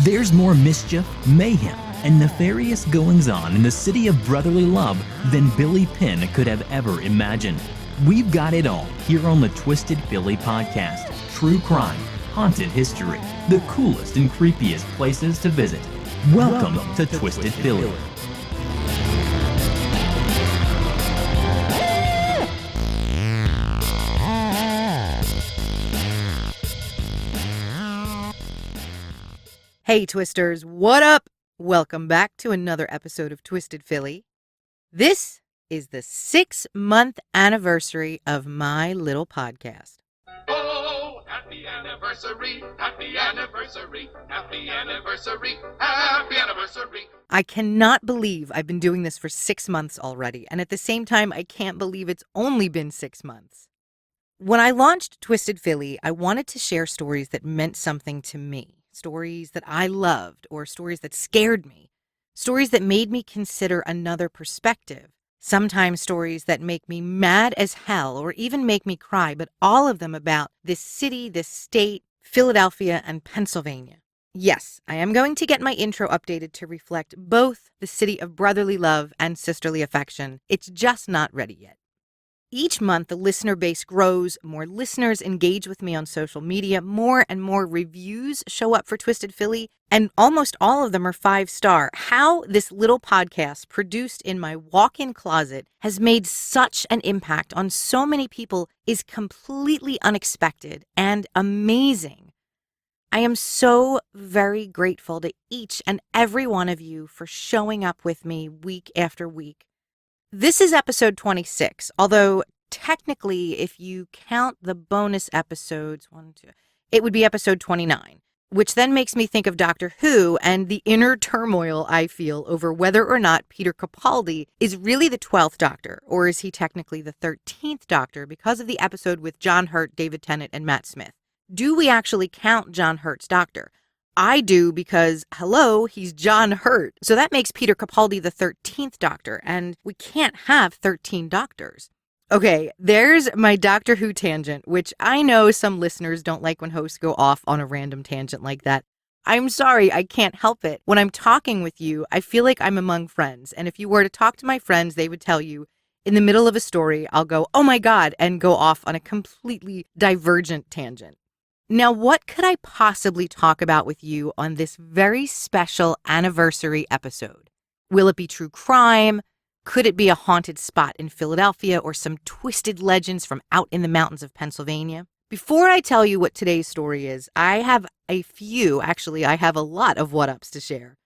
There's more mischief, mayhem, and nefarious goings-on in the city of brotherly love than Billy Penn could have ever imagined. We've got it all here on the Twisted Philly podcast. True crime, haunted history, the coolest and creepiest places to visit. Welcome to Twisted Philly. Hey Twisters, what up? Welcome back to another episode of Twisted Philly. This is the 6-month anniversary of my little podcast. Oh, happy anniversary, happy anniversary, happy anniversary, happy anniversary. I cannot believe I've been doing this for 6 months already, and at the same time, I can't believe it's only been 6 months. When I launched Twisted Philly, I wanted to share stories that meant something to me. Stories that I loved, or stories that scared me. Stories that made me consider another perspective. Sometimes stories that make me mad as hell, or even make me cry, but all of them about this city, this state, Philadelphia, and Pennsylvania. Yes, I am going to get my intro updated to reflect both the city of brotherly love and sisterly affection. It's just not ready yet. Each month, the listener base grows, more listeners engage with me on social media, more and more reviews show up for Twisted Philly, and almost all of them are 5-star. How this little podcast produced in my walk-in closet has made such an impact on so many people is completely unexpected and amazing. I am so very grateful to each and every one of you for showing up with me week after week. This is episode 26, although technically, if you count the bonus episodes, it would be episode 29, which then makes me think of Doctor Who and the inner turmoil I feel over whether or not Peter Capaldi is really the 12th Doctor, or is he technically the 13th Doctor because of the episode with John Hurt, David Tennant, and Matt Smith. Do we actually count John Hurt's Doctor? I do because, hello, he's John Hurt. So that makes Peter Capaldi the 13th Doctor, and we can't have 13 doctors. Okay, there's my Doctor Who tangent, which I know some listeners don't like when hosts go off on a random tangent like that. I'm sorry, I can't help it. When I'm talking with you, I feel like I'm among friends, and if you were to talk to my friends, they would tell you, in the middle of a story, I'll go, oh my God, and go off on a completely divergent tangent. Now, what could I possibly talk about with you on this very special anniversary episode? Will it be true crime? Could it be a haunted spot in Philadelphia or some twisted legends from out in the mountains of Pennsylvania? Before I tell you what today's story is, I have a lot of what-ups to share.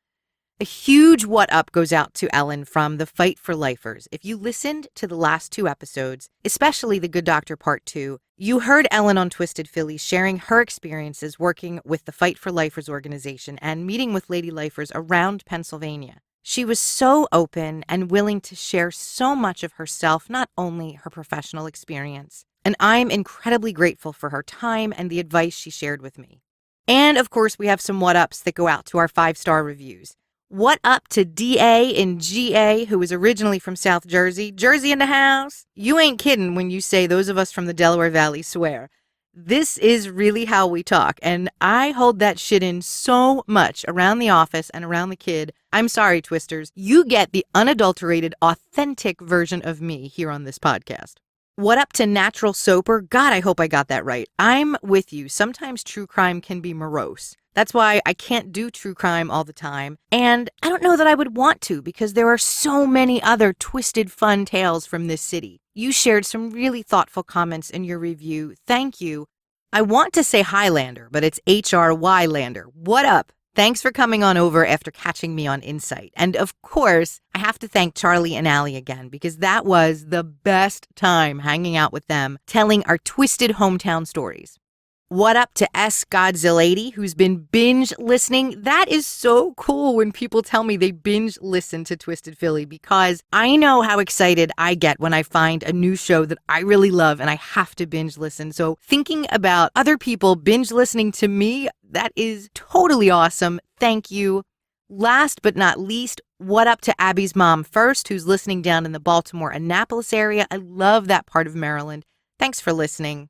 A huge what-up goes out to Ellen from The Fight for Lifers. If you listened to the last 2 episodes, especially The Good Doctor Part 2, you heard Ellen on Twisted Philly sharing her experiences working with the Fight for Lifers organization and meeting with lady lifers around Pennsylvania. She was so open and willing to share so much of herself, not only her professional experience. And I'm incredibly grateful for her time and the advice she shared with me. And of course, we have some what-ups that go out to our 5-star reviews. What up to DA in GA, who is originally from South Jersey? Jersey in the house? You ain't kidding when you say those of us from the Delaware Valley swear. This is really how we talk, and I hold that shit in so much around the office and around the kid. I'm sorry, Twisters. You get the unadulterated, authentic version of me here on this podcast. What up to Natural Soper? God, I hope I got that right. I'm with you. Sometimes true crime can be morose. That's why I can't do true crime all the time. And I don't know that I would want to because there are so many other twisted, fun tales from this city. You shared some really thoughtful comments in your review. Thank you. I want to say Highlander, but it's HRY Lander. What up? Thanks for coming on over after catching me on Insight. And of course, I have to thank Charlie and Allie again because that was the best time hanging out with them, telling our twisted hometown stories. What up to S Godzilla80, who's been binge listening? That is so cool when people tell me they binge listen to Twisted Philly because I know how excited I get when I find a new show that I really love and I have to binge listen. So thinking about other people binge listening to me, that is totally awesome. Thank you. Last but not least, what up to Abby's mom first, who's listening down in the Baltimore, Annapolis area. I love that part of Maryland. Thanks for listening.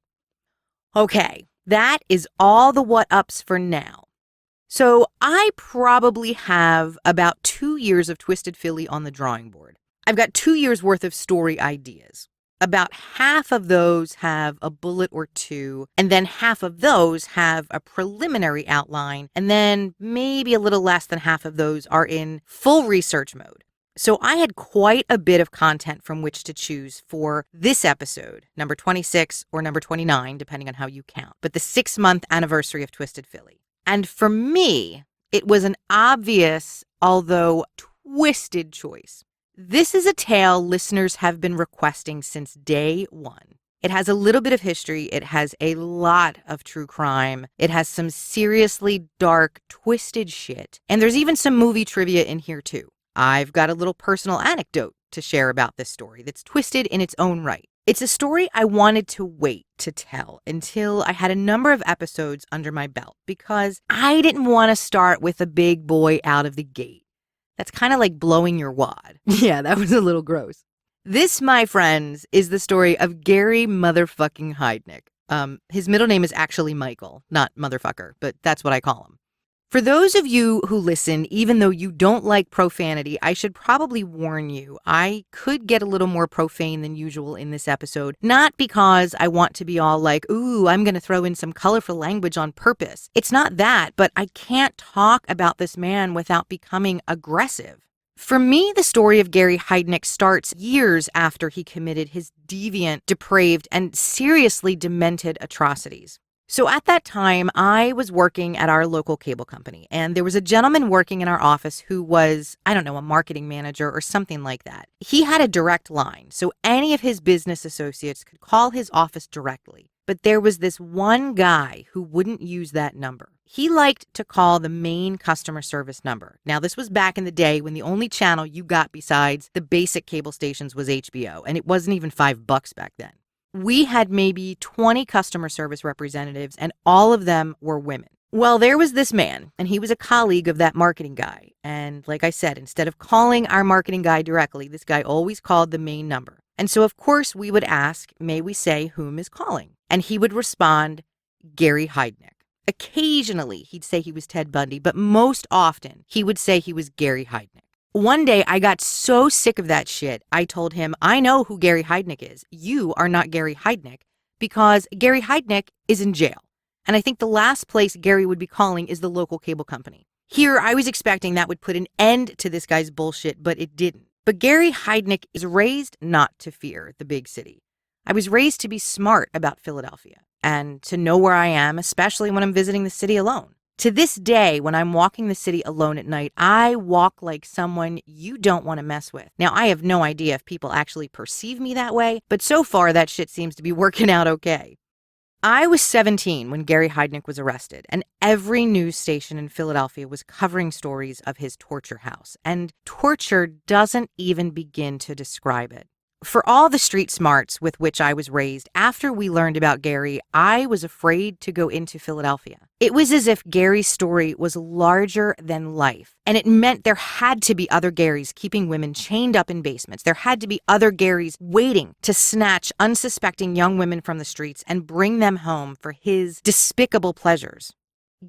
Okay. That is all the what-ups for now. So I probably have about 2 years of Twisted Philly on the drawing board. I've got 2 years worth of story ideas. About half of those have a bullet or two, and then half of those have a preliminary outline, and then maybe a little less than half of those are in full research mode. So I had quite a bit of content from which to choose for this episode, number 26 or number 29, depending on how you count, but the 6-month anniversary of Twisted Philly. And for me, it was an obvious, although twisted choice. This is a tale listeners have been requesting since day one. It has a little bit of history. It has a lot of true crime. It has some seriously dark, twisted shit. And there's even some movie trivia in here too. I've got a little personal anecdote to share about this story that's twisted in its own right. It's a story I wanted to wait to tell until I had a number of episodes under my belt because I didn't want to start with a big boy out of the gate. That's kind of like blowing your wad. Yeah, that was a little gross. This, my friends, is the story of Gary motherfucking Heidnik. His middle name is actually Michael, not motherfucker, but that's what I call him. For those of you who listen, even though you don't like profanity, I should probably warn you, I could get a little more profane than usual in this episode, not because I want to be all like, ooh, I'm going to throw in some colorful language on purpose. It's not that, but I can't talk about this man without becoming aggressive. For me, the story of Gary Heidnik starts years after he committed his deviant, depraved, and seriously demented atrocities. So at that time, I was working at our local cable company, and there was a gentleman working in our office who was, I don't know, a marketing manager or something like that. He had a direct line, so any of his business associates could call his office directly. But there was this one guy who wouldn't use that number. He liked to call the main customer service number. Now, this was back in the day when the only channel you got besides the basic cable stations was HBO, and it wasn't even $5 back then. We had maybe 20 customer service representatives, and all of them were women. Well, there was this man, and he was a colleague of that marketing guy. And like I said, instead of calling our marketing guy directly, this guy always called the main number. And so, of course, we would ask, may we say whom is calling? And he would respond, Gary Heidnik. Occasionally, he'd say he was Ted Bundy, but most often, he would say he was Gary Heidnik. One day, I got so sick of that shit, I told him, I know who Gary Heidnik is. You are not Gary Heidnik, because Gary Heidnik is in jail. And I think the last place Gary would be calling is the local cable company. Here, I was expecting that would put an end to this guy's bullshit, but it didn't. But Gary Heidnik is raised not to fear the big city. I was raised to be smart about Philadelphia and to know where I am, especially when I'm visiting the city alone. To this day, when I'm walking the city alone at night, I walk like someone you don't want to mess with. Now, I have no idea if people actually perceive me that way, but so far that shit seems to be working out okay. I was 17 when Gary Heidnik was arrested, and every news station in Philadelphia was covering stories of his torture house, and torture doesn't even begin to describe it. For all the street smarts with which I was raised, after we learned about Gary, I was afraid to go into Philadelphia. It was as if Gary's story was larger than life, and it meant there had to be other Garys keeping women chained up in basements. There had to be other Garys waiting to snatch unsuspecting young women from the streets and bring them home for his despicable pleasures.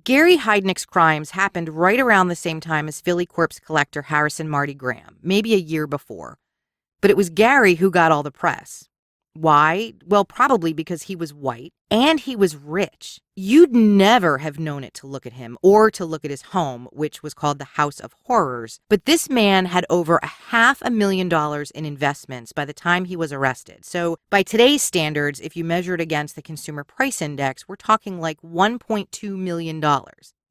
Gary Heidnik's crimes happened right around the same time as Philly corpse collector Harrison Marty Graham, maybe a year before. But it was Gary who got all the press. Why? Well, probably because he was white and he was rich. You'd never have known it to look at him or to look at his home, which was called the House of Horrors. But this man had over $500,000 in investments by the time he was arrested. So by today's standards, if you measure it against the Consumer Price Index, we're talking like $1.2 million.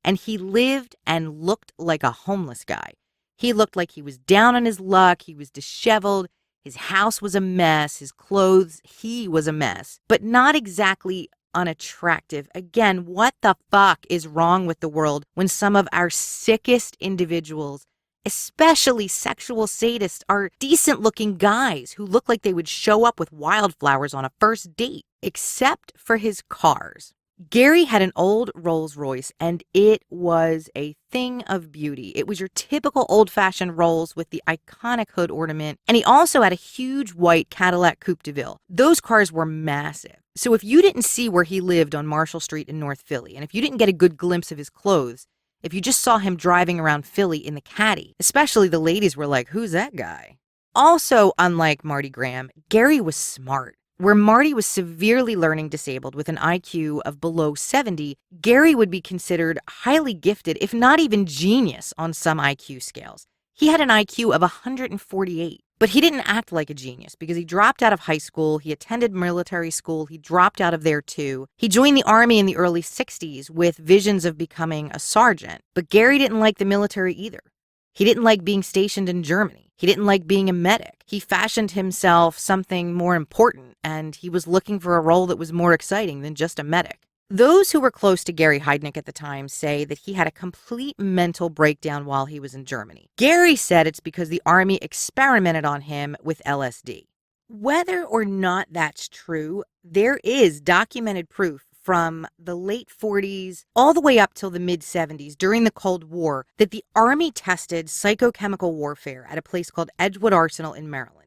And he lived and looked like a homeless guy. He looked like he was down on his luck. He was disheveled. His house was a mess. His clothes, he was a mess, but not exactly unattractive. Again, what the fuck is wrong with the world when some of our sickest individuals, especially sexual sadists, are decent-looking guys who look like they would show up with wildflowers on a first date, except for his cars. Gary had an old Rolls Royce, and it was a thing of beauty. It was your typical old-fashioned Rolls with the iconic hood ornament, and he also had a huge white Cadillac Coupe de Ville. Those cars were massive. So if you didn't see where he lived on Marshall Street in North Philly, and if you didn't get a good glimpse of his clothes, If you just saw him driving around Philly in the caddy, especially the ladies were like, who's that guy? Also, unlike Marty Graham, Gary was smart. Where Marty was severely learning disabled with an IQ of below 70, Gary would be considered highly gifted, if not even genius, on some IQ scales. He had an IQ of 148, but he didn't act like a genius because he dropped out of high school, he attended military school, he dropped out of there too. He joined the Army in the early 60s with visions of becoming a sergeant, but Gary didn't like the military either. He didn't like being stationed in Germany. He didn't like being a medic. He fashioned himself something more important, and he was looking for a role that was more exciting than just a medic. Those who were close to Gary Heidnik at the time say that he had a complete mental breakdown while he was in Germany. Gary said it's because the Army experimented on him with LSD. Whether or not that's true, there is documented proof from the late 40s all the way up till the mid-70s during the Cold War that the Army tested psychochemical warfare at a place called Edgewood Arsenal in Maryland.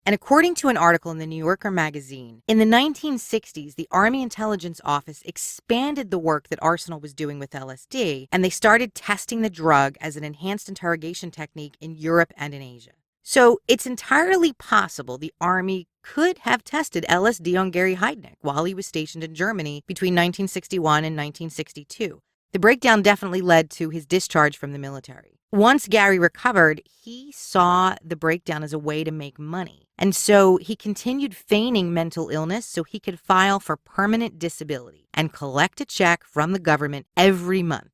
And according to an article in the New Yorker magazine, in the 1960s, the Army Intelligence Office expanded the work that Arsenal was doing with LSD, and they started testing the drug as an enhanced interrogation technique in Europe and in Asia. So it's entirely possible the Army could have tested LSD on Gary Heidnik while he was stationed in Germany between 1961 and 1962. The breakdown definitely led to his discharge from the military. Once Gary recovered, he saw the breakdown as a way to make money. And so he continued feigning mental illness so he could file for permanent disability and collect a check from the government every month.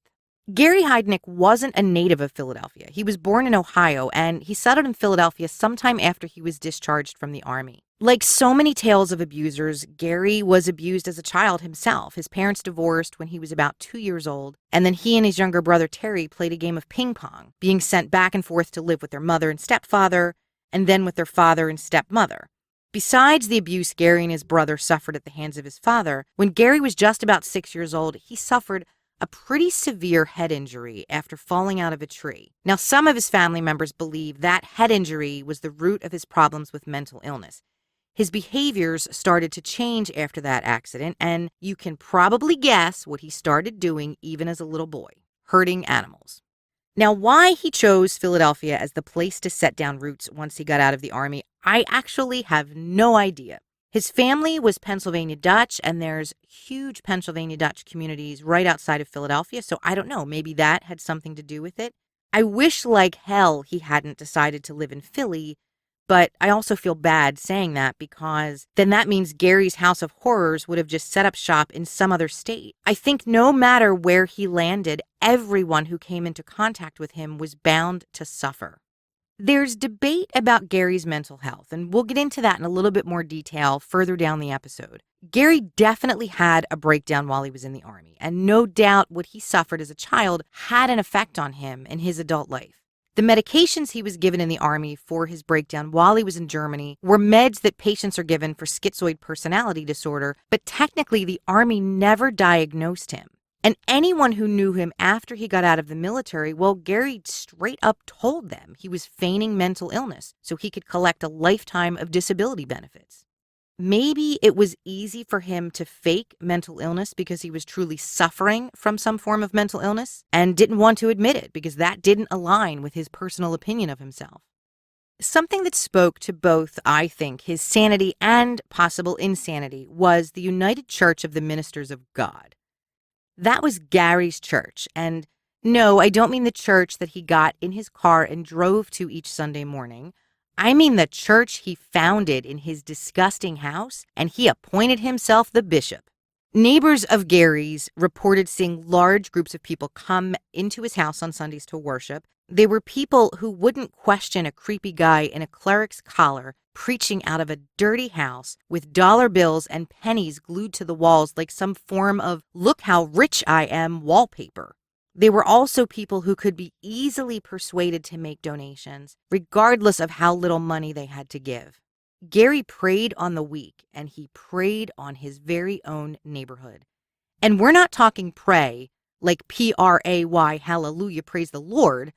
Gary Heidnik wasn't a native of Philadelphia. He was born in Ohio, and he settled in Philadelphia sometime after he was discharged from the Army. Like so many tales of abusers, Gary was abused as a child himself. His parents divorced when he was about 2 years old, and then he and his younger brother Terry played a game of ping pong, being sent back and forth to live with their mother and stepfather, and then with their father and stepmother. Besides the abuse Gary and his brother suffered at the hands of his father, when Gary was just about 6 years old, he suffered a pretty severe head injury after falling out of a tree. Now, some of his family members believe that head injury was the root of his problems with mental illness. His behaviors started to change after that accident, and you can probably guess what he started doing even as a little boy, hurting animals. Now, why he chose Philadelphia as the place to set down roots once he got out of the Army, I actually have no idea. His family was Pennsylvania Dutch, and there's huge Pennsylvania Dutch communities right outside of Philadelphia, so I don't know, maybe that had something to do with it. I wish like hell he hadn't decided to live in Philly, but I also feel bad saying that because then that means Gary's House of Horrors would have just set up shop in some other state. I think no matter where he landed, everyone who came into contact with him was bound to suffer. There's debate about Gary's mental health, and we'll get into that in a little bit more detail further down the episode. Gary definitely had a breakdown while he was in the Army, and no doubt what he suffered as a child had an effect on him in his adult life. The medications he was given in the Army for his breakdown while he was in Germany were meds that patients are given for schizoid personality disorder, but technically the Army never diagnosed him. And anyone who knew him after he got out of the military, well, Gary straight up told them he was feigning mental illness so he could collect a lifetime of disability benefits. Maybe it was easy for him to fake mental illness because he was truly suffering from some form of mental illness and didn't want to admit it because that didn't align with his personal opinion of himself. Something that spoke to both, I think, his sanity and possible insanity was the United Church of the Ministers of God. That was Gary's church, and no, I don't mean the church that he got in his car and drove to each Sunday morning. I mean the church he founded in his disgusting house, and he appointed himself the bishop. Neighbors of Gary's reported seeing large groups of people come into his house on Sundays to worship. They were people who wouldn't question a creepy guy in a cleric's collar preaching out of a dirty house with dollar bills and pennies glued to the walls like some form of "look how rich I am" wallpaper. They were also people who could be easily persuaded to make donations, regardless of how little money they had to give. Gary prayed on the weak, and he prayed on his very own neighborhood. And we're not talking pray like P-R-A-Y, hallelujah, praise the Lord.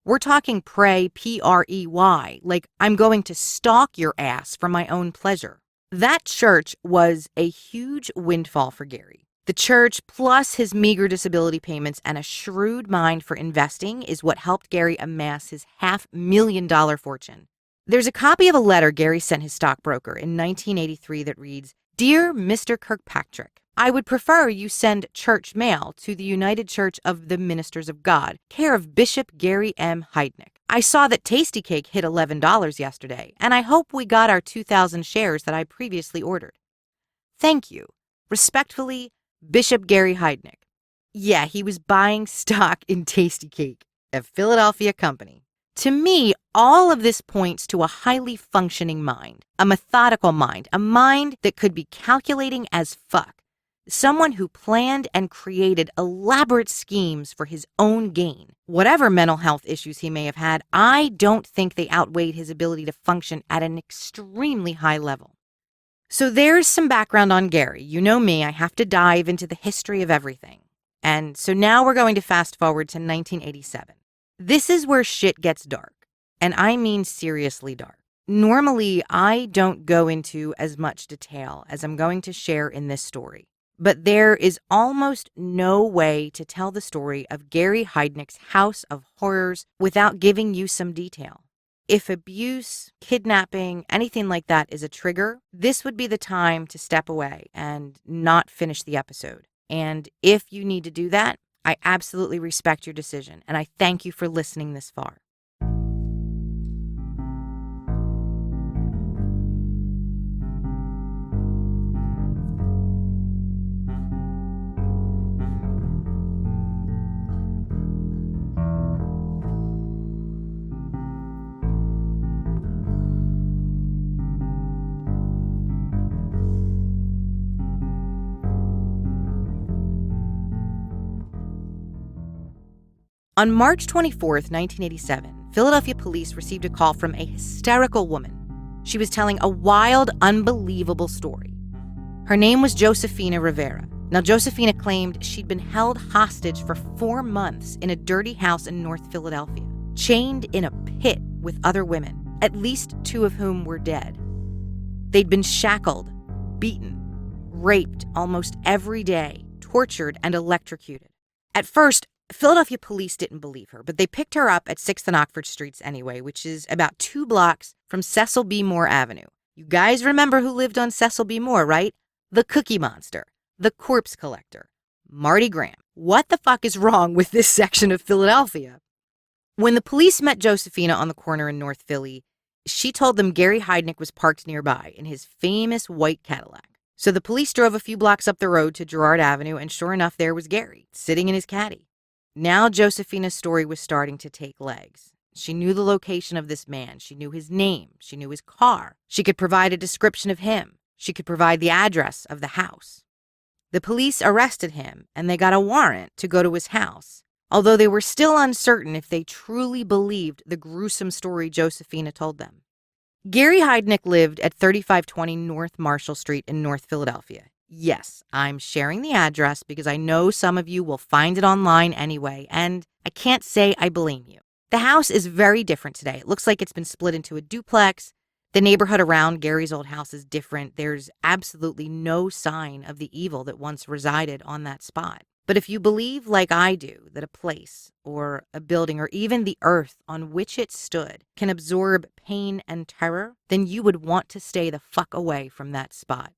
We're talking pray, P-R-E-Y, like I'm going to stalk your ass for my own pleasure. That church was a huge windfall for Gary. The church, plus his meager disability payments and a shrewd mind for investing, is what helped Gary amass his $500,000 fortune. There's a copy of a letter Gary sent his stockbroker in 1983 that reads, "Dear Mr. Kirkpatrick, I would prefer you send church mail to the United Church of the Ministers of God, care of Bishop Gary M. Heidnik. I saw that Tasty Cake hit $11 yesterday, and I hope we got our 2,000 shares that I previously ordered. Thank you. Respectfully, Bishop Gary Heidnik." Yeah, he was buying stock in Tasty Cake, a Philadelphia company. To me, all of this points to a highly functioning mind, a methodical mind, a mind that could be calculating as fuck. Someone who planned and created elaborate schemes for his own gain. Whatever mental health issues he may have had, I don't think they outweighed his ability to function at an extremely high level. So there's some background on Gary. You know me, I have to dive into the history of everything. And so now we're going to fast forward to 1987. This is where shit gets dark, and I mean seriously dark. Normally, I don't go into as much detail as I'm going to share in this story, but there is almost no way to tell the story of Gary Heidnik's House of Horrors without giving you some detail. If abuse, kidnapping, anything like that is a trigger, this would be the time to step away and not finish the episode. And if you need to do that, I absolutely respect your decision, and I thank you for listening this far. On March 24th, 1987, Philadelphia police received a call from a hysterical woman. She was telling a wild, unbelievable story. Her name was Josefina Rivera. Now, Josefina claimed she'd been held hostage for 4 months in a dirty house in North Philadelphia, chained in a pit with other women, at least 2 of whom were dead. They'd been shackled, beaten, raped almost every day, tortured, and electrocuted. At first, Philadelphia police didn't believe her, but they picked her up at 6th and Oxford Streets anyway, which is about 2 blocks from Cecil B. Moore Avenue. You guys remember who lived on Cecil B. Moore, right? The Cookie Monster, the Corpse Collector, Marty Graham. What the fuck is wrong with this section of Philadelphia? When the police met Josefina on the corner in North Philly, she told them Gary Heidnik was parked nearby in his famous white Cadillac. So the police drove a few blocks up the road to Girard Avenue, and sure enough, there was Gary, sitting in his caddy. Now Josefina's story was starting to take legs. She knew the location of this man. She knew his name. She knew his car. She could provide a description of him. She could provide the address of the house. The police arrested him, and they got a warrant to go to his house, although they were still uncertain if they truly believed the gruesome story Josefina told them. Gary Heidnik lived at 3520 North Marshall Street in North Philadelphia. Yes, I'm sharing the address because I know some of you will find it online anyway, and I can't say I blame you. The house is very different today. It looks like it's been split into a duplex. The neighborhood around Gary's old house is different. There's absolutely no sign of the evil that once resided on that spot. But if you believe, like I do, that a place or a building or even the earth on which it stood can absorb pain and terror, then you would want to stay the fuck away from that spot.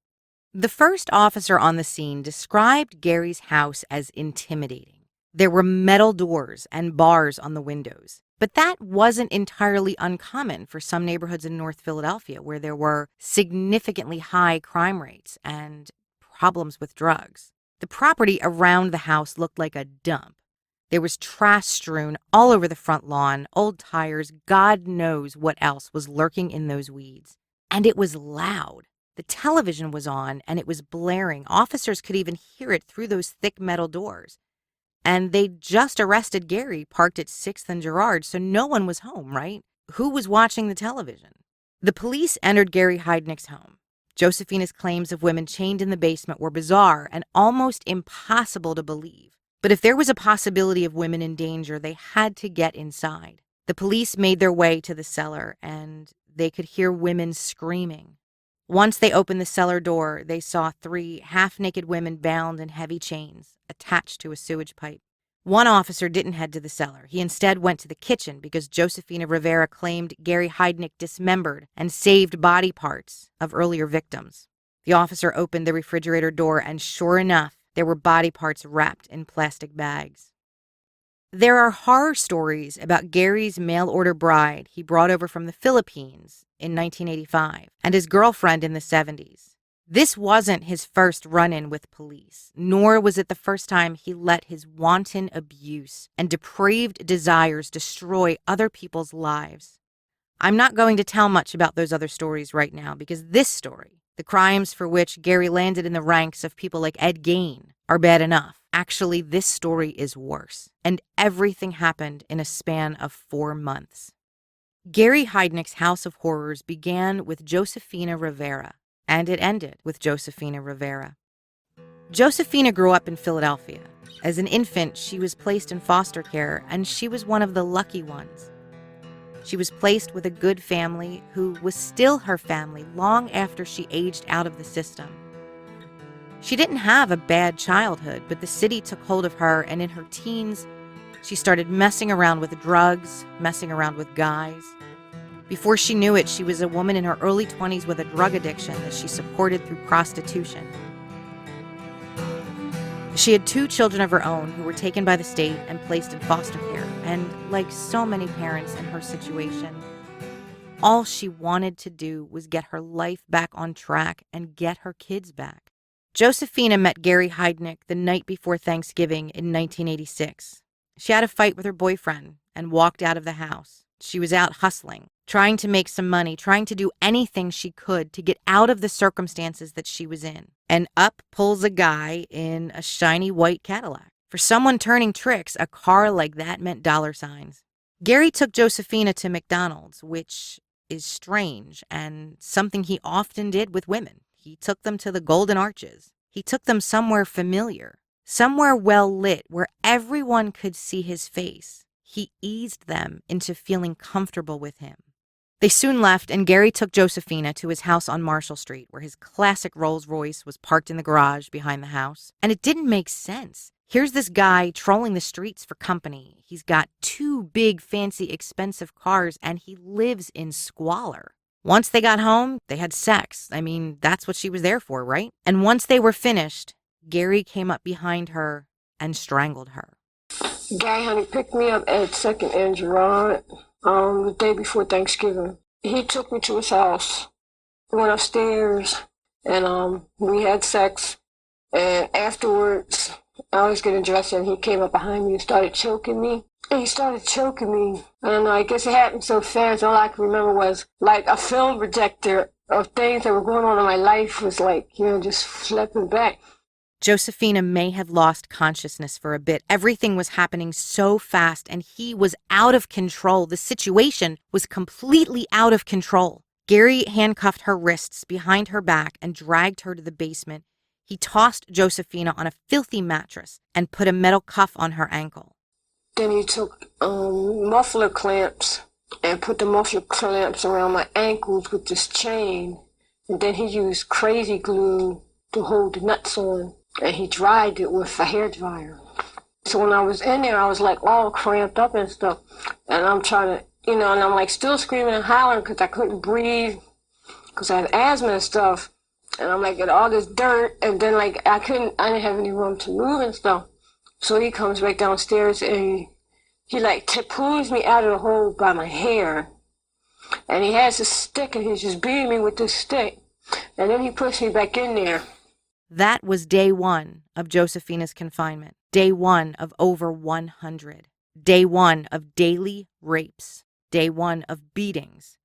The first officer on the scene described Gary's house as intimidating. There were metal doors and bars on the windows, but that wasn't entirely uncommon for some neighborhoods in North Philadelphia where there were significantly high crime rates and problems with drugs. The property around the house looked like a dump. There was trash strewn all over the front lawn, old tires, God knows what else was lurking in those weeds. And it was loud. The television was on, and it was blaring. Officers could even hear it through those thick metal doors. And they'd just arrested Gary, parked at 6th and Girard, so no one was home, right? Who was watching the television? The police entered Gary Heidnik's home. Josefina's claims of women chained in the basement were bizarre and almost impossible to believe. But if there was a possibility of women in danger, they had to get inside. The police made their way to the cellar, and they could hear women screaming. Once they opened the cellar door, they saw 3 half-naked women bound in heavy chains, attached to a sewage pipe. One officer didn't head to the cellar. He instead went to the kitchen because Josefina Rivera claimed Gary Heidnik dismembered and saved body parts of earlier victims. The officer opened the refrigerator door, and sure enough, there were body parts wrapped in plastic bags. There are horror stories about Gary's mail-order bride he brought over from the Philippines in 1985 and his girlfriend in the 70s. This wasn't his first run-in with police, nor was it the first time he let his wanton abuse and depraved desires destroy other people's lives. I'm not going to tell much about those other stories right now because this story, the crimes for which Gary landed in the ranks of people like Ed Gein, are bad enough. Actually, this story is worse, and everything happened in a span of 4 months. Gary Heidnik's House of Horrors began with Josefina Rivera, and it ended with Josefina Rivera. Josefina grew up in Philadelphia. As an infant, she was placed in foster care, and she was one of the lucky ones. She was placed with a good family who was still her family long after she aged out of the system. She didn't have a bad childhood, but the city took hold of her, and in her teens, she started messing around with drugs, messing around with guys. Before she knew it, she was a woman in her early 20s with a drug addiction that she supported through prostitution. She had 2 children of her own who were taken by the state and placed in foster care, and like so many parents in her situation, all she wanted to do was get her life back on track and get her kids back. Josefina met Gary Heidnik the night before Thanksgiving in 1986. She had a fight with her boyfriend and walked out of the house. She was out hustling, trying to make some money, trying to do anything she could to get out of the circumstances that she was in. And up pulls a guy in a shiny white Cadillac. For someone turning tricks, a car like that meant dollar signs. Gary took Josefina to McDonald's, which is strange and something he often did with women. He took them to the Golden Arches. He took them somewhere familiar, somewhere well lit where everyone could see his face. He eased them into feeling comfortable with him. They soon left, and Gary took Josefina to his house on Marshall Street, where his classic Rolls Royce was parked in the garage behind the house. And it didn't make sense. Here's this guy trolling the streets for company. He's got 2 big, fancy, expensive cars, and he lives in squalor. Once they got home, they had sex. I mean, that's what she was there for, right? And once they were finished, Gary came up behind her and strangled her. Guy Honey picked me up at 2nd and Gerard the day before Thanksgiving. He took me to his house, went upstairs, and we had sex. And afterwards, I was getting dressed, and he came up behind me and started choking me. And he started choking me. I don't know, I guess it happened so fast. All I can remember was like a film projector of things that were going on in my life was like, just flipping back. Josefina may have lost consciousness for a bit. Everything was happening so fast, and he was out of control. The situation was completely out of control. Gary handcuffed her wrists behind her back and dragged her to the basement. He tossed Josefina on a filthy mattress and put a metal cuff on her ankle. Then he took muffler clamps and put the muffler clamps around my ankles with this chain. And then he used crazy glue to hold the nuts on. And he dried it with a hairdryer. So when I was in there, I was like all cramped up and stuff. And I'm trying to, and I'm like still screaming and hollering because I couldn't breathe because I had asthma and stuff. And I'm like, get all this dirt. And then like, I didn't have any room to move and stuff. So he comes back downstairs and he like pulls me out of the hole by my hair. And he has a stick and he's just beating me with this stick. And then he puts me back in there. That was day 1 of Josefina's confinement. Day 1 of over 100. Day 1 of daily rapes. Day 1 of beatings.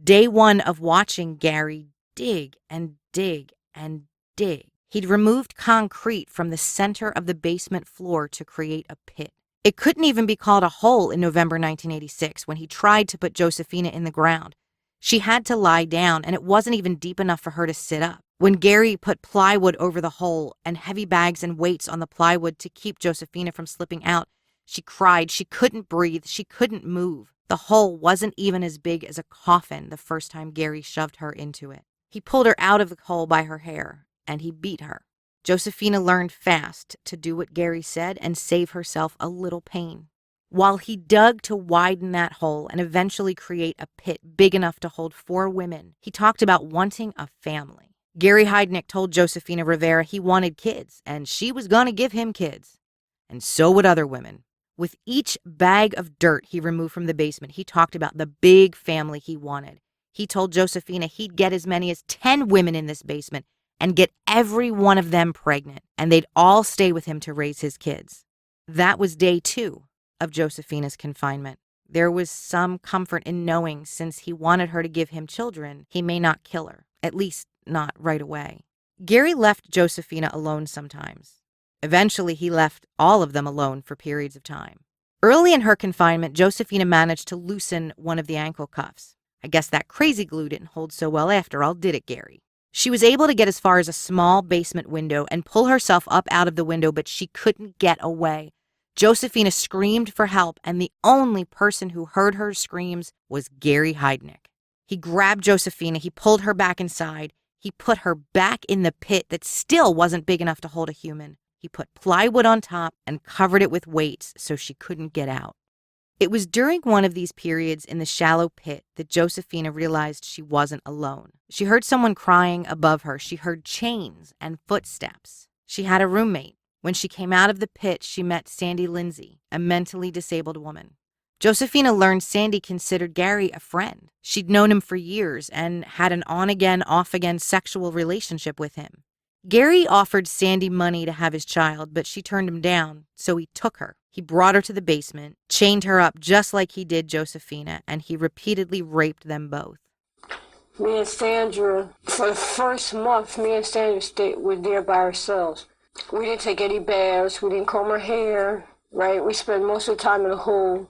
Day 1 of watching Gary dig and dig and dig. He'd removed concrete from the center of the basement floor to create a pit. It couldn't even be called a hole in November 1986 when he tried to put Josefina in the ground. She had to lie down, and it wasn't even deep enough for her to sit up. When Gary put plywood over the hole and heavy bags and weights on the plywood to keep Josefina from slipping out, she cried. She couldn't breathe. She couldn't move. The hole wasn't even as big as a coffin the first time Gary shoved her into it. He pulled her out of the hole by her hair, and he beat her. Josephina learned fast to do what Gary said and save herself a little pain. While he dug to widen that hole and eventually create a pit big enough to hold 4 women, he talked about wanting a family. Gary Heidnik told Josefina Rivera he wanted kids, and she was going to give him kids. And so would other women. With each bag of dirt he removed from the basement, he talked about the big family he wanted. He told Josefina he'd get as many as 10 women in this basement and get every one of them pregnant, and they'd all stay with him to raise his kids. That was day 2 of Josefina's confinement. There was some comfort in knowing, since he wanted her to give him children, he may not kill her, at least not right away. Gary left Josefina alone sometimes. Eventually, he left all of them alone for periods of time. Early in her confinement, Josefina managed to loosen one of the ankle cuffs. I guess that crazy glue didn't hold so well after all, did it, Gary? She was able to get as far as a small basement window and pull herself up out of the window, but she couldn't get away. Josefina screamed for help, and the only person who heard her screams was Gary Heidnik. He grabbed Josefina, he pulled her back inside, he put her back in the pit that still wasn't big enough to hold a human. He put plywood on top and covered it with weights so she couldn't get out. It was during one of these periods in the shallow pit that Josefina realized she wasn't alone. She heard someone crying above her. She heard chains and footsteps. She had a roommate. When she came out of the pit, she met Sandy Lindsay, a mentally disabled woman. Josefina learned Sandy considered Gary a friend. She'd known him for years and had an on-again, off-again sexual relationship with him. Gary offered Sandy money to have his child, but she turned him down, so he took her. He brought her to the basement, chained her up just like he did Josefina, and he repeatedly raped them both. Me and Sandra, for the first month, me and Sandra were there by ourselves. We didn't take any baths, we didn't comb our hair, right? We spent most of the time in the hole.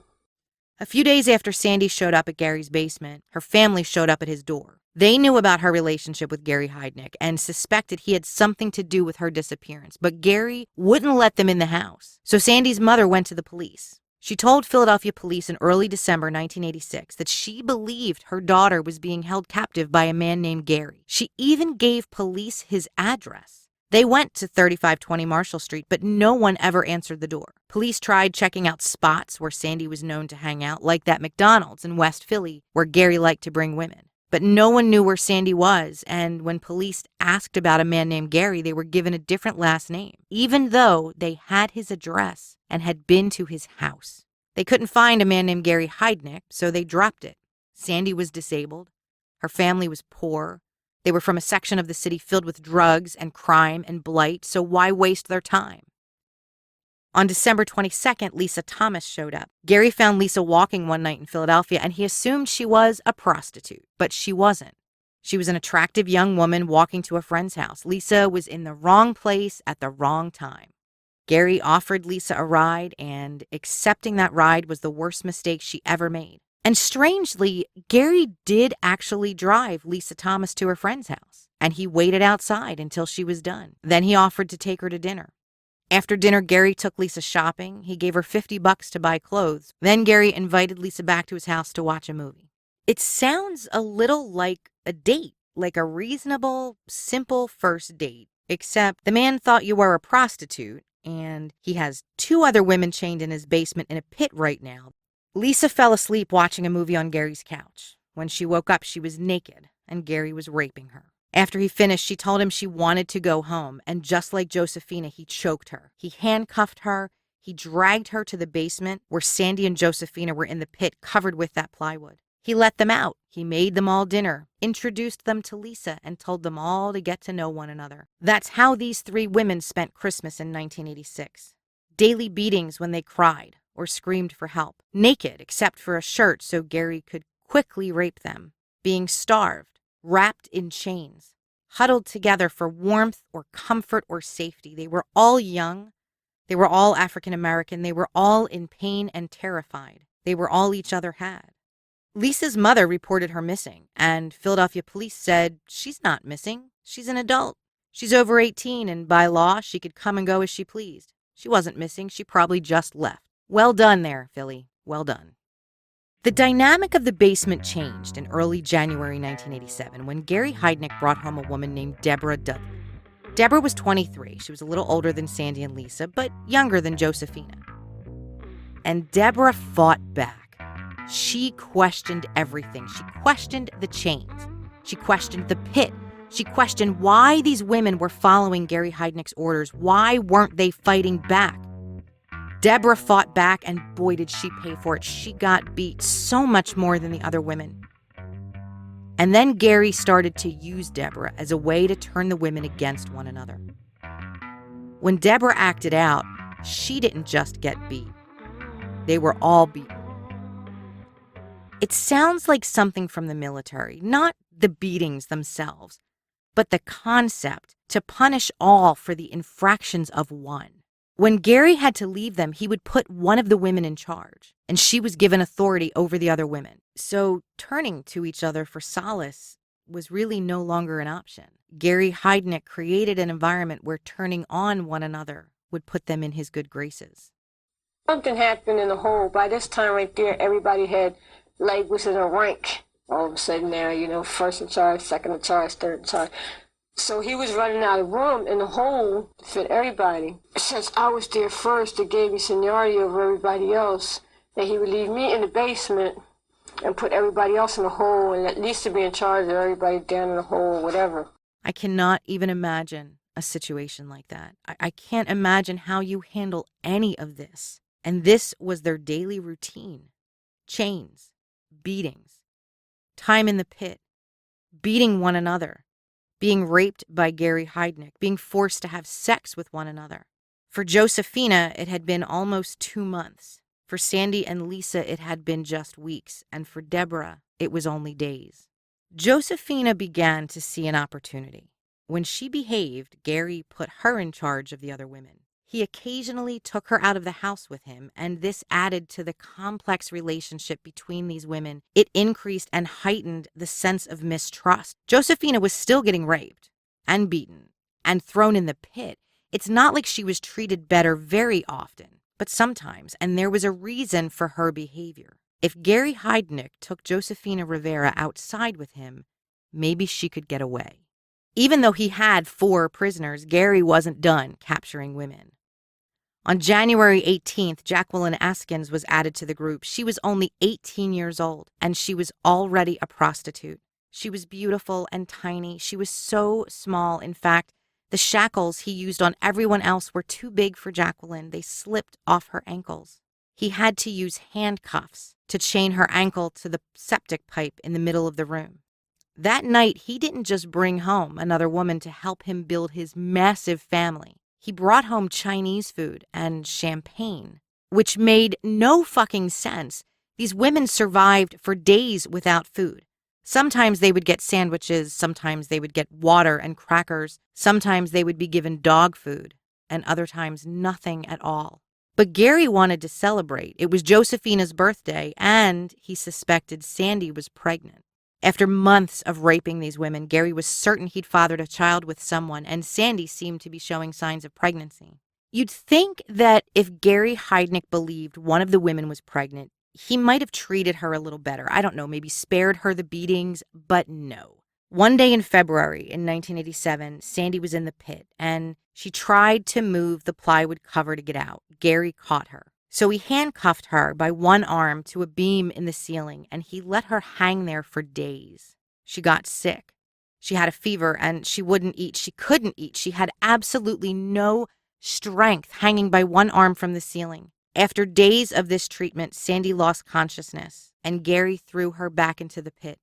A few days after Sandy showed up at Gary's basement, her family showed up at his door. They knew about her relationship with Gary Heidnik and suspected he had something to do with her disappearance, but Gary wouldn't let them in the house. So Sandy's mother went to the police. She told Philadelphia police in early December 1986 that she believed her daughter was being held captive by a man named Gary. She even gave police his address. They went to 3520 Marshall Street, but no one ever answered the door. Police tried checking out spots where Sandy was known to hang out, like that McDonald's in West Philly where Gary liked to bring women. But no one knew where Sandy was, and when police asked about a man named Gary, they were given a different last name, even though they had his address and had been to his house. They couldn't find a man named Gary Heidnik, so they dropped it. Sandy was disabled. Her family was poor. They were from a section of the city filled with drugs and crime and blight, so why waste their time? On December 22nd, Lisa Thomas showed up. Gary found Lisa walking one night in Philadelphia, and he assumed she was a prostitute, but she wasn't. She was an attractive young woman walking to a friend's house. Lisa was in the wrong place at the wrong time. Gary offered Lisa a ride, and accepting that ride was the worst mistake she ever made. And strangely, Gary did actually drive Lisa Thomas to her friend's house, and he waited outside until she was done. Then he offered to take her to dinner. After dinner, Gary took Lisa shopping. He gave her $50 to buy clothes. Then Gary invited Lisa back to his house to watch a movie. It sounds a little like a date, like a reasonable, simple first date, except the man thought you were a prostitute, and he has 2 other women chained in his basement in a pit right now. Lisa fell asleep watching a movie on Gary's couch. When she woke up, she was naked, and Gary was raping her. After he finished, she told him she wanted to go home, and just like Josefina, he choked her. He handcuffed her. He dragged her to the basement where Sandy and Josefina were in the pit covered with that plywood. He let them out. He made them all dinner, introduced them to Lisa, and told them all to get to know one another. That's how these 3 women spent Christmas in 1986. Daily beatings when they cried or screamed for help. Naked except for a shirt so Gary could quickly rape them. Being starved, wrapped in chains, huddled together for warmth or comfort or safety. They were all young. They were all African American. They were all in pain and terrified. They were all each other had. Lisa's mother reported her missing, and Philadelphia police said she's not missing. She's an adult. She's over 18, and by law, she could come and go as she pleased. She wasn't missing. She probably just left. Well done there, Philly. Well done. The dynamic of the basement changed in early January 1987 when Gary Heidnik brought home a woman named Deborah Dudley. Deborah was 23. She was a little older than Sandy and Lisa, but younger than Josephina. And Deborah fought back. She questioned everything. She questioned the chains. She questioned the pit. She questioned why these women were following Gary Heidnik's orders. Why weren't they fighting back? Deborah fought back, and boy, did she pay for it. She got beat so much more than the other women. And then Gary started to use Deborah as a way to turn the women against one another. When Deborah acted out, she didn't just get beat. They were all beaten. It sounds like something from the military, not the beatings themselves, but the concept to punish all for the infractions of one. When Gary had to leave them, he would put one of the women in charge, and she was given authority over the other women. So turning to each other for solace was really no longer an option. Gary Heidnik created an environment where turning on one another would put them in his good graces. Something happened in the hole. By this time right there, everybody had labels in a rank. All of a sudden now, first in charge, second in charge, third in charge. So he was running out of room in the hole to fit everybody. Since I was there first, it gave me seniority over everybody else. That he would leave me in the basement and put everybody else in the hole and at least to be in charge of everybody down in the hole, whatever. I cannot even imagine a situation like that. I can't imagine how you handle any of this. And this was their daily routine. Chains, beatings, time in the pit, beating one another, being raped by Gary Heidnik, being forced to have sex with one another. For Josephina, it had been almost 2 months. For Sandy and Lisa, it had been just weeks. And for Deborah, it was only days. Josephina began to see an opportunity. When she behaved, Gary put her in charge of the other women. He occasionally took her out of the house with him, and this added to the complex relationship between these women. It increased and heightened the sense of mistrust. Josephina was still getting raped and beaten and thrown in the pit. It's not like she was treated better very often, but sometimes, and there was a reason for her behavior. If Gary Heidnik took Josephina Rivera outside with him, maybe she could get away. Even though he had 4 prisoners, Gary wasn't done capturing women. On January 18th, Jacqueline Askins was added to the group. She was only 18 years old, and she was already a prostitute. She was beautiful and tiny. She was so small. In fact, the shackles he used on everyone else were too big for Jacqueline. They slipped off her ankles. He had to use handcuffs to chain her ankle to the septic pipe in the middle of the room. That night, he didn't just bring home another woman to help him build his massive family. He brought home Chinese food and champagne, which made no fucking sense. These women survived for days without food. Sometimes they would get sandwiches, sometimes they would get water and crackers, sometimes they would be given dog food, and other times nothing at all. But Gary wanted to celebrate. It was Josephina's birthday, and he suspected Sandy was pregnant. After months of raping these women, Gary was certain he'd fathered a child with someone, and Sandy seemed to be showing signs of pregnancy. You'd think that if Gary Heidnik believed one of the women was pregnant, he might have treated her a little better. I don't know, maybe spared her the beatings, but no. One day in February in 1987, Sandy was in the pit, and she tried to move the plywood cover to get out. Gary caught her. So he handcuffed her by one arm to a beam in the ceiling, and he let her hang there for days. She got sick. She had a fever, and she wouldn't eat. She couldn't eat. She had absolutely no strength hanging by one arm from the ceiling. After days of this treatment, Sandy lost consciousness, and Gary threw her back into the pit.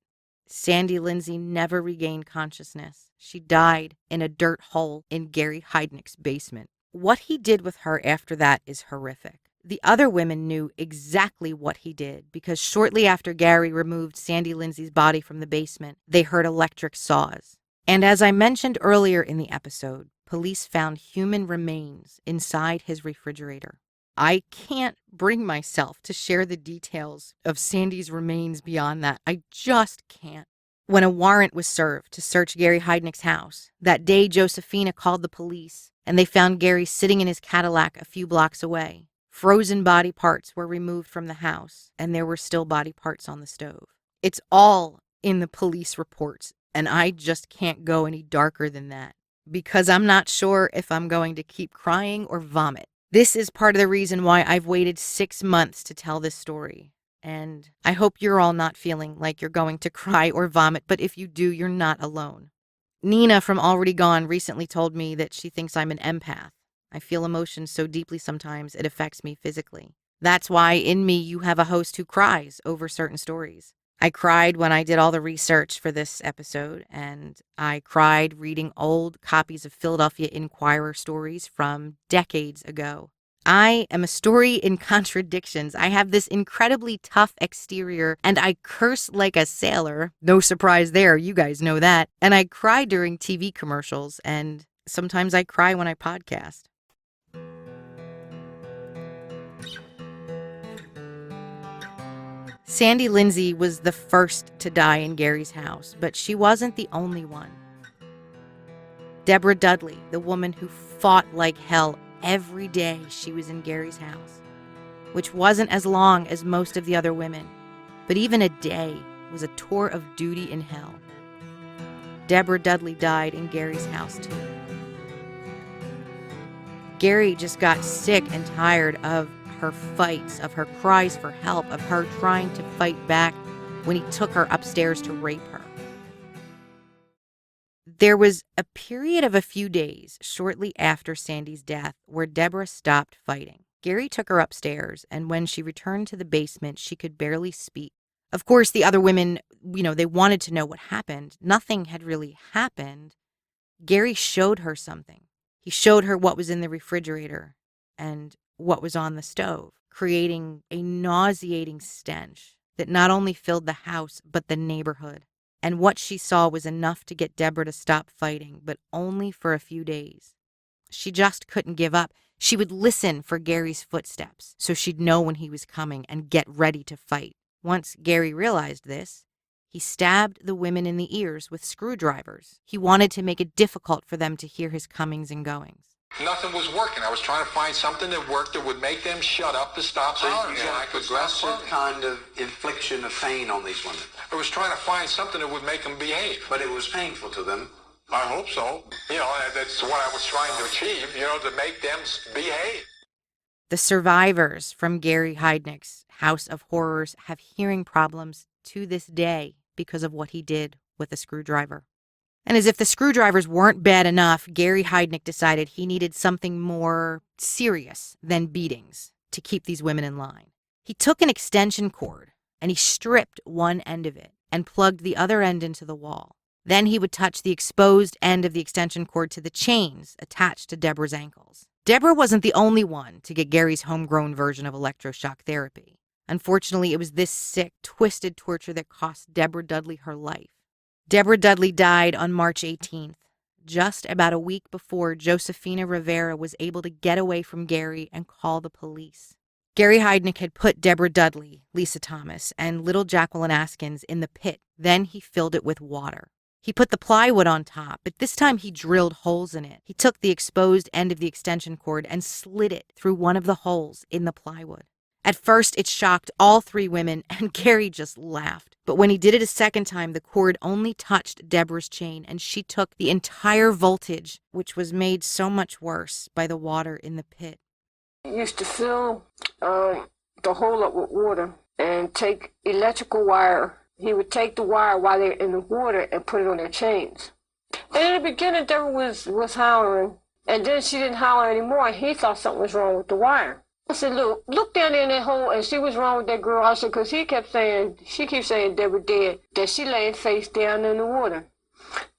Sandy Lindsay never regained consciousness. She died in a dirt hole in Gary Heidnik's basement. What he did with her after that is horrific. The other women knew exactly what he did because shortly after Gary removed Sandy Lindsay's body from the basement, they heard electric saws. And as I mentioned earlier in the episode, police found human remains inside his refrigerator. I can't bring myself to share the details of Sandy's remains beyond that. I just can't. When a warrant was served to search Gary Heidnik's house, that day Josephina called the police, and they found Gary sitting in his Cadillac a few blocks away. Frozen body parts were removed from the house, and there were still body parts on the stove. It's all in the police reports, and I just can't go any darker than that, because I'm not sure if I'm going to keep crying or vomit. This is part of the reason why I've waited 6 months to tell this story. And I hope you're all not feeling like you're going to cry or vomit, but if you do, you're not alone. Nina from Already Gone recently told me that she thinks I'm an empath. I feel emotions so deeply sometimes it affects me physically. That's why in me you have a host who cries over certain stories. I cried when I did all the research for this episode, and I cried reading old copies of Philadelphia Inquirer stories from decades ago. I am a story in contradictions. I have this incredibly tough exterior, and I curse like a sailor. No surprise there, you guys know that. And I cry during TV commercials, and sometimes I cry when I podcast. Sandy Lindsay was the first to die in Gary's house, but she wasn't the only one. Deborah Dudley, the woman who fought like hell every day she was in Gary's house, which wasn't as long as most of the other women, but even a day was a tour of duty in hell. Deborah Dudley died in Gary's house too. Gary just got sick and tired of her fights, of her cries for help, of her trying to fight back when he took her upstairs to rape her. There was a period of a few days shortly after Sandy's death where Deborah stopped fighting. Gary took her upstairs, and when she returned to the basement, she could barely speak. Of course, the other women, they wanted to know what happened. Nothing had really happened. Gary showed her something. He showed her what was in the refrigerator and what was on the stove, creating a nauseating stench that not only filled the house, but the neighborhood. And what she saw was enough to get Deborah to stop fighting, but only for a few days. She just couldn't give up. She would listen for Gary's footsteps so she'd know when he was coming and get ready to fight. Once Gary realized this, he stabbed the women in the ears with screwdrivers. He wanted to make it difficult for them to hear his comings and goings. Nothing was working. I was trying to find something that worked that would make them shut up to stop. So hollering, you and I had could progressive kind of infliction of pain on these women. I was trying to find something that would make them behave. But it was painful to them. I hope so. That's what I was trying to achieve, to make them behave. The survivors from Gary Heidnik's House of Horrors have hearing problems to this day because of what he did with a screwdriver. And as if the screwdrivers weren't bad enough, Gary Heidnik decided he needed something more serious than beatings to keep these women in line. He took an extension cord and he stripped one end of it and plugged the other end into the wall. Then he would touch the exposed end of the extension cord to the chains attached to Deborah's ankles. Deborah wasn't the only one to get Gary's homegrown version of electroshock therapy. Unfortunately, it was this sick, twisted torture that cost Deborah Dudley her life. Deborah Dudley died on March 18th, just about a week before Josefina Rivera was able to get away from Gary and call the police. Gary Heidnik had put Deborah Dudley, Lisa Thomas, and little Jacqueline Askins in the pit. Then he filled it with water. He put the plywood on top, but this time he drilled holes in it. He took the exposed end of the extension cord and slid it through one of the holes in the plywood. At first, it shocked all three women, and Gary just laughed. But when he did it a second time, the cord only touched Deborah's chain, and she took the entire voltage, which was made so much worse by the water in the pit. He used to fill the hole up with water and take electrical wire. He would take the wire while they're in the water and put it on their chains. And in the beginning, Deborah was hollering, and then she didn't holler anymore, and he thought something was wrong with the wire. I said, look down there in that hole and see what's wrong with that girl. I said, because she keeps saying Deborah dead, that she laying face down in the water.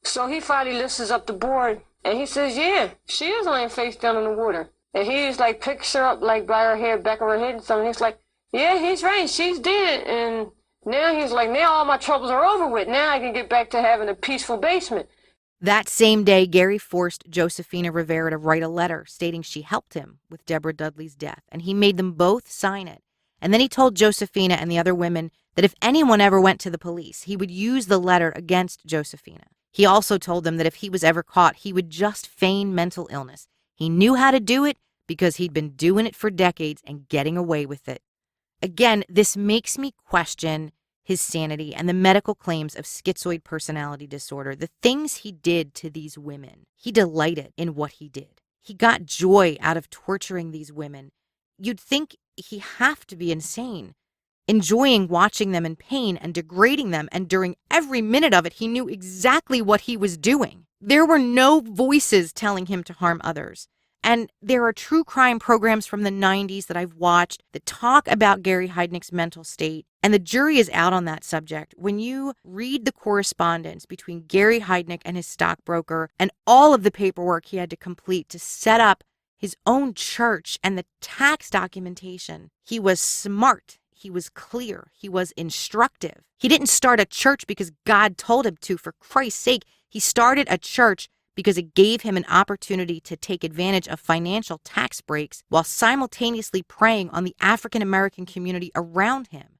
So he finally lifts up the board, and he says, yeah, she is laying face down in the water. And he's like, picks her up like by her hair, back of her head and something. He's like, yeah, he's right, she's dead. And now he's like, now all my troubles are over with. Now I can get back to having a peaceful basement. That same day, Gary forced Josefina Rivera to write a letter stating she helped him with Deborah Dudley's death, and he made them both sign it. And then he told Josefina and the other women that if anyone ever went to the police, he would use the letter against Josefina. He also told them that if he was ever caught, he would just feign mental illness. He knew how to do it, because he'd been doing it for decades and getting away with it. Again, this makes me question his sanity and the medical claims of schizoid personality disorder, the things he did to these women. He delighted in what he did. He got joy out of torturing these women. You'd think he have to be insane, enjoying watching them in pain and degrading them, and during every minute of it, he knew exactly what he was doing. There were no voices telling him to harm others. And there are true crime programs from the 90s that I've watched that talk about Gary Heidnik's mental state, and the jury is out on that subject. When you read the correspondence between Gary Heidnik and his stockbroker and all of the paperwork he had to complete to set up his own church and the tax documentation, he was smart, he was clear, he was instructive. He didn't start a church because God told him to, for Christ's sake. He started a church because it gave him an opportunity to take advantage of financial tax breaks while simultaneously preying on the African American community around him.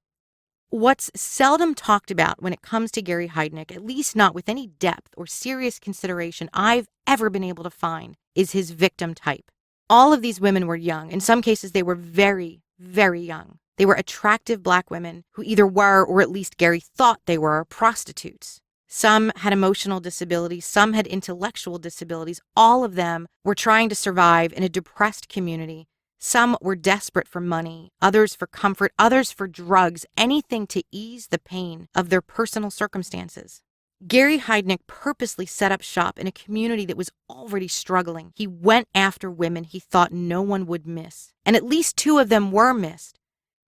What's seldom talked about when it comes to Gary Heidnik, at least not with any depth or serious consideration I've ever been able to find, is his victim type. All of these women were young. In some cases, they were very, very young. They were attractive Black women who either were, or at least Gary thought they were, prostitutes. Some had emotional disabilities, some had intellectual disabilities. All of them were trying to survive in a depressed community. Some were desperate for money, others for comfort, others for drugs, anything to ease the pain of their personal circumstances. Gary Heidnik purposely set up shop in a community that was already struggling. He went after women he thought no one would miss, and at least 2 of them were missed.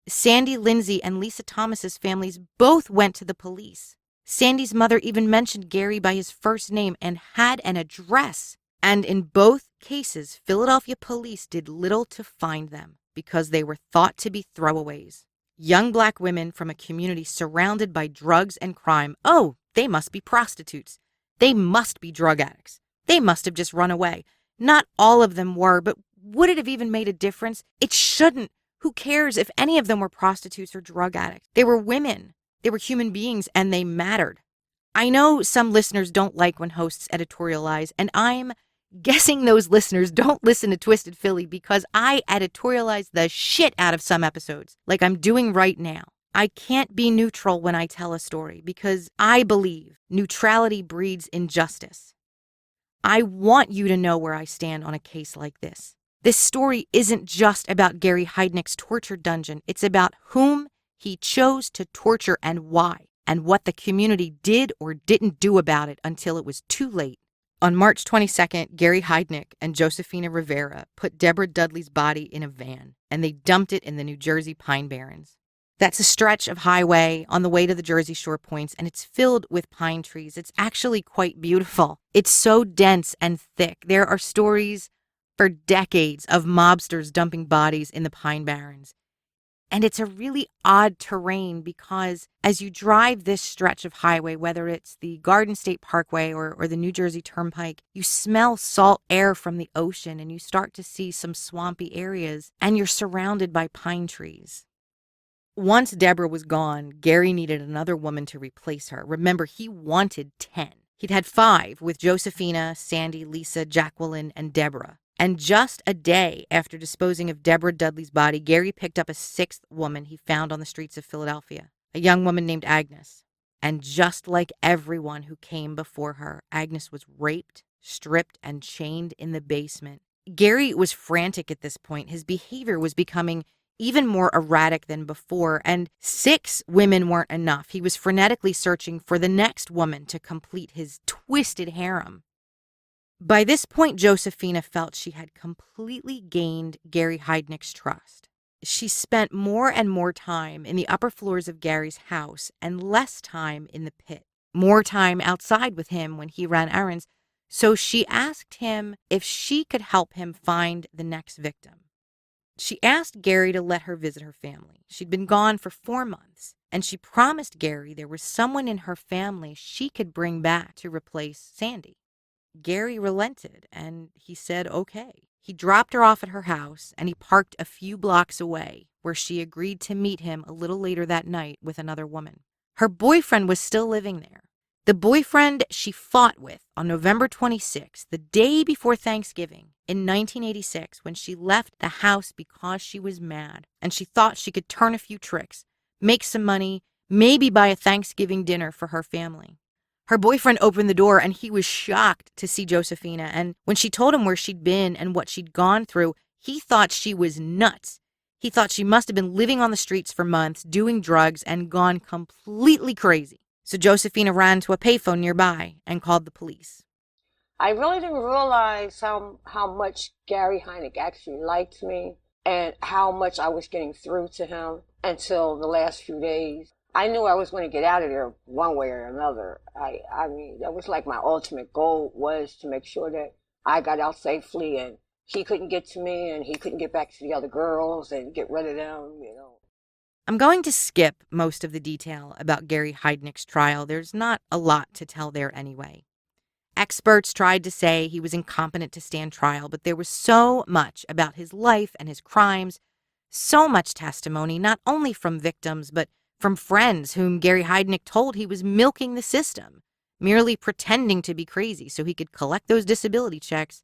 Sandy Lindsay and Lisa Thomas's families both went to the police. Sandy's mother even mentioned Gary by his first name and had an address. And in both cases, Philadelphia police did little to find them because they were thought to be throwaways. Young Black women from a community surrounded by drugs and crime. Oh, they must be prostitutes. They must be drug addicts. They must have just run away. Not all of them were, but would it have even made a difference? It shouldn't. Who cares if any of them were prostitutes or drug addicts? They were women. They were human beings, and they mattered. I know some listeners don't like when hosts editorialize, and I'm guessing those listeners don't listen to Twisted Philly because I editorialize the shit out of some episodes, like I'm doing right now. I can't be neutral when I tell a story because I believe neutrality breeds injustice. I want you to know where I stand on a case like this. This story isn't just about Gary Heidnik's torture dungeon. It's about whom he chose to torture and why, and what the community did or didn't do about it until it was too late. On March 22nd, Gary Heidnik and Josefina Rivera put Deborah Dudley's body in a van, and they dumped it in the New Jersey Pine Barrens. That's a stretch of highway on the way to the Jersey Shore points, and it's filled with pine trees. It's actually quite beautiful. It's so dense and thick. There are stories for decades of mobsters dumping bodies in the Pine Barrens. And it's a really odd terrain because as you drive this stretch of highway, whether it's the Garden State Parkway or the New Jersey Turnpike, you smell salt air from the ocean and you start to see some swampy areas, and you're surrounded by pine trees. Once Deborah was gone, Gary needed another woman to replace her. Remember, he wanted 10. He'd had 5 with Josefina, Sandy, Lisa, Jacqueline, and Deborah. And just a day after disposing of Deborah Dudley's body, Gary picked up a 6th woman he found on the streets of Philadelphia, a young woman named Agnes. And just like everyone who came before her, Agnes was raped, stripped, and chained in the basement. Gary was frantic at this point. His behavior was becoming even more erratic than before, and 6 women weren't enough. He was frenetically searching for the next woman to complete his twisted harem. By this point, Josefina felt she had completely gained Gary Heidnik's trust. She spent more and more time in the upper floors of Gary's house and less time in the pit, more time outside with him when he ran errands. So she asked him if she could help him find the next victim. She asked Gary to let her visit her family. She'd been gone for 4 months, and she promised Gary there was someone in her family she could bring back to replace Sandy. Gary relented, and he said okay. He dropped her off at her house, and he parked a few blocks away, where she agreed to meet him a little later that night with another woman. Her boyfriend was still living there. The boyfriend she fought with on November 26th, the day before Thanksgiving, In 1986, when she left the house because she was mad and she thought she could turn a few tricks, make some money, maybe buy a Thanksgiving dinner for her family. Her boyfriend opened the door and he was shocked to see Josephina, and when she told him where she'd been and what she'd gone through, he thought she was nuts. He thought she must have been living on the streets for months, doing drugs, and gone completely crazy. So Josephina ran to a payphone nearby and called the police. I really didn't realize how much Gary Heidnik actually liked me and how much I was getting through to him until the last few days. I knew I was going to get out of there one way or another. I mean, that was like my ultimate goal, was to make sure that I got out safely and he couldn't get to me and he couldn't get back to the other girls and get rid of them, you know. I'm going to skip most of the detail about Gary Heidnik's trial. There's not a lot to tell there anyway. Experts tried to say he was incompetent to stand trial, but there was so much about his life and his crimes, so much testimony, not only from victims, but from friends whom Gary Heidnik told he was milking the system, merely pretending to be crazy so he could collect those disability checks.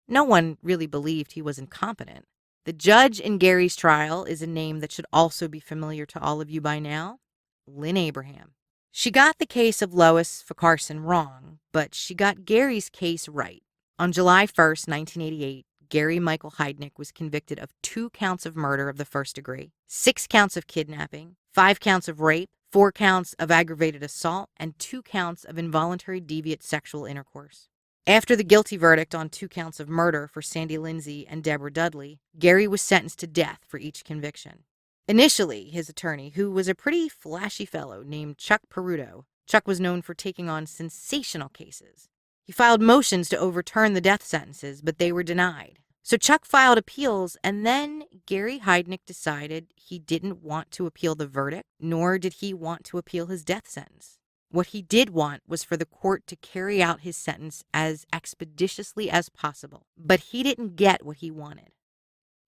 No one really believed he was incompetent. The judge in Gary's trial is a name that should also be familiar to all of you by now, Lynn Abraham. She got the case of Lois Carson wrong, but she got Gary's case right. On July 1st, 1988, Gary Michael Heidnik was convicted of 2 counts of murder of the first degree, 6 counts of kidnapping, 5 counts of rape, 4 counts of aggravated assault, and 2 counts of involuntary deviant sexual intercourse. After the guilty verdict on 2 counts of murder for Sandy Lindsay and Deborah Dudley, Gary was sentenced to death for each conviction. Initially, his attorney, who was a pretty flashy fellow named Chuck Peruto, Chuck was known for taking on sensational cases. He filed motions to overturn the death sentences, but they were denied. So Chuck filed appeals, and then Gary Heidnik decided he didn't want to appeal the verdict, nor did he want to appeal his death sentence. What he did want was for the court to carry out his sentence as expeditiously as possible, but he didn't get what he wanted.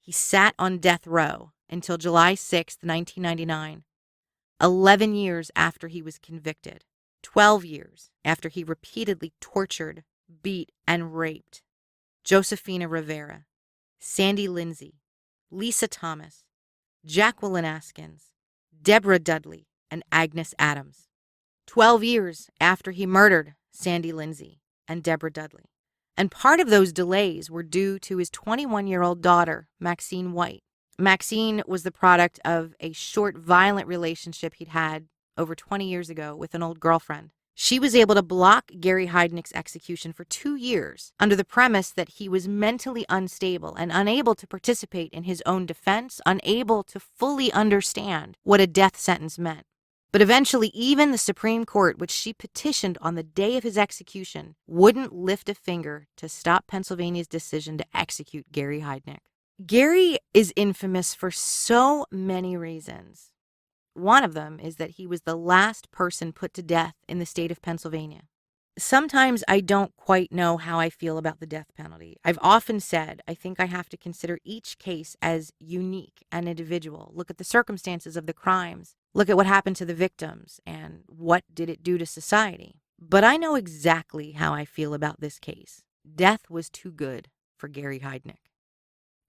He sat on death row until July 6, 1999, 11 years after he was convicted, 12 years after he repeatedly tortured, beat, and raped Josephina Rivera, Sandy Lindsay, Lisa Thomas, Jacqueline Askins, Deborah Dudley, and Agnes Adams. 12 years after he murdered Sandy Lindsay and Deborah Dudley. And part of those delays were due to his 21-year-old daughter, Maxine White. Maxine was the product of a short, violent relationship he'd had over 20 years ago with an old girlfriend. She was able to block Gary Heidnik's execution for 2 years under the premise that he was mentally unstable and unable to participate in his own defense, unable to fully understand what a death sentence meant. But eventually, even the Supreme Court, which she petitioned on the day of his execution, wouldn't lift a finger to stop Pennsylvania's decision to execute Gary Heidnik. Gary is infamous for so many reasons. One of them is that he was the last person put to death in the state of Pennsylvania. Sometimes I don't quite know how I feel about the death penalty. I've often said I think I have to consider each case as unique and individual. Look at the circumstances of the crimes. Look at what happened to the victims and what did it do to society. But I know exactly how I feel about this case. Death was too good for Gary Heidnik.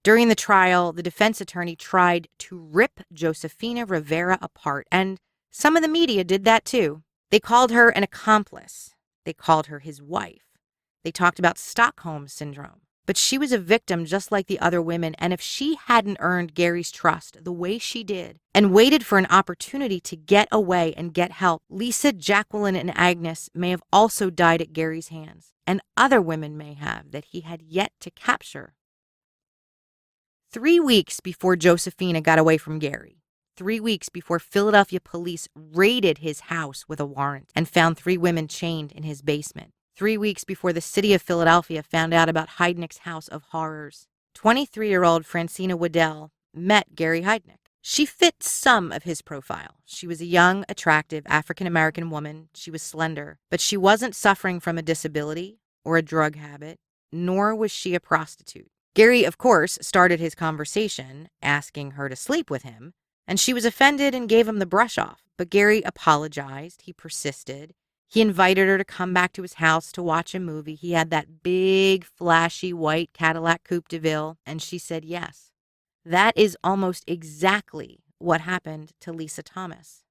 During the trial, the defense attorney tried to rip Josephina Rivera apart, and some of the media did that too. They called her an accomplice. They called her his wife. They talked about Stockholm Syndrome. But she was a victim just like the other women, and if she hadn't earned Gary's trust the way she did and waited for an opportunity to get away and get help, Lisa, Jacqueline, and Agnes may have also died at Gary's hands, and other women may have that he had yet to capture. 3 weeks before Josephina got away from Gary, 3 weeks before Philadelphia police raided his house with a warrant and found 3 women chained in his basement, 3 weeks before the city of Philadelphia found out about Heidnik's house of horrors, 23-year-old Francina Waddell met Gary Heidnik. She fit some of his profile. She was a young, attractive African-American woman. She was slender, but she wasn't suffering from a disability or a drug habit, nor was she a prostitute. Gary, of course, started his conversation asking her to sleep with him, and she was offended and gave him the brush off. But Gary apologized. He persisted. He invited her to come back to his house to watch a movie. He had that big, flashy white Cadillac Coupe de Ville, and she said yes. That is almost exactly what happened to Lisa Thomas.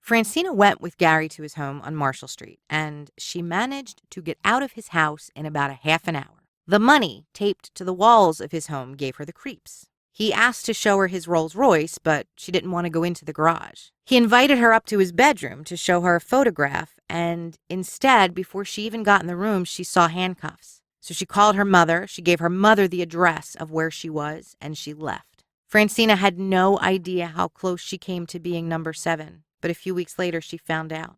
Francina went with Gary to his home on Marshall Street, and she managed to get out of his house in about a half an hour. The money taped to the walls of his home gave her the creeps. He asked to show her his Rolls Royce, but she didn't want to go into the garage. He invited her up to his bedroom to show her a photograph, and instead, before she even got in the room, she saw handcuffs. So she called her mother, she gave her mother the address of where she was, and she left. Francina had no idea how close she came to being number 7, but a few weeks later she found out.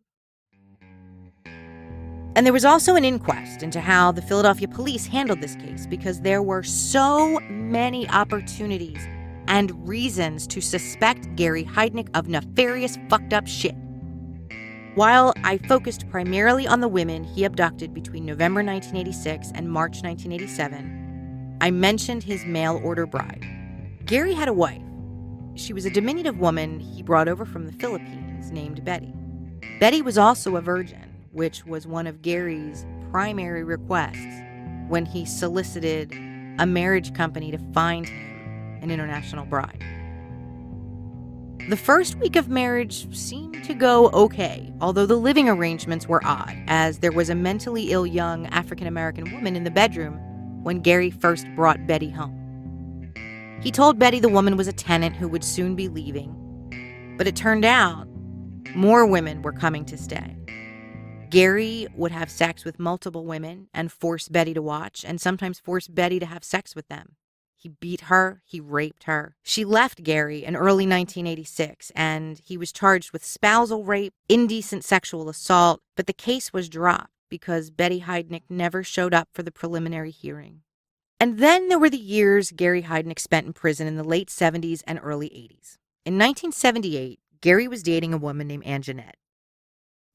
And there was also an inquest into how the Philadelphia police handled this case because there were so many opportunities and reasons to suspect Gary Heidnik of nefarious, fucked up shit. While I focused primarily on the women he abducted between November 1986 and March 1987, I mentioned his mail order bride. Gary had a wife. She was a diminutive woman he brought over from the Philippines named Betty. Betty was also a virgin, which was one of Gary's primary requests when he solicited a marriage company to find him an international bride. The first week of marriage seemed to go okay, although the living arrangements were odd, as there was a mentally ill young African-American woman in the bedroom when Gary first brought Betty home. He told Betty the woman was a tenant who would soon be leaving, but it turned out more women were coming to stay. Gary would have sex with multiple women and force Betty to watch, and sometimes force Betty to have sex with them. He beat her, he raped her. She left Gary in early 1986, and he was charged with spousal rape, indecent sexual assault, but the case was dropped because Betty Heidnik never showed up for the preliminary hearing. And then there were the years Gary Heidnik spent in prison in the late 70s and early 80s. In 1978, Gary was dating a woman named Anjanette.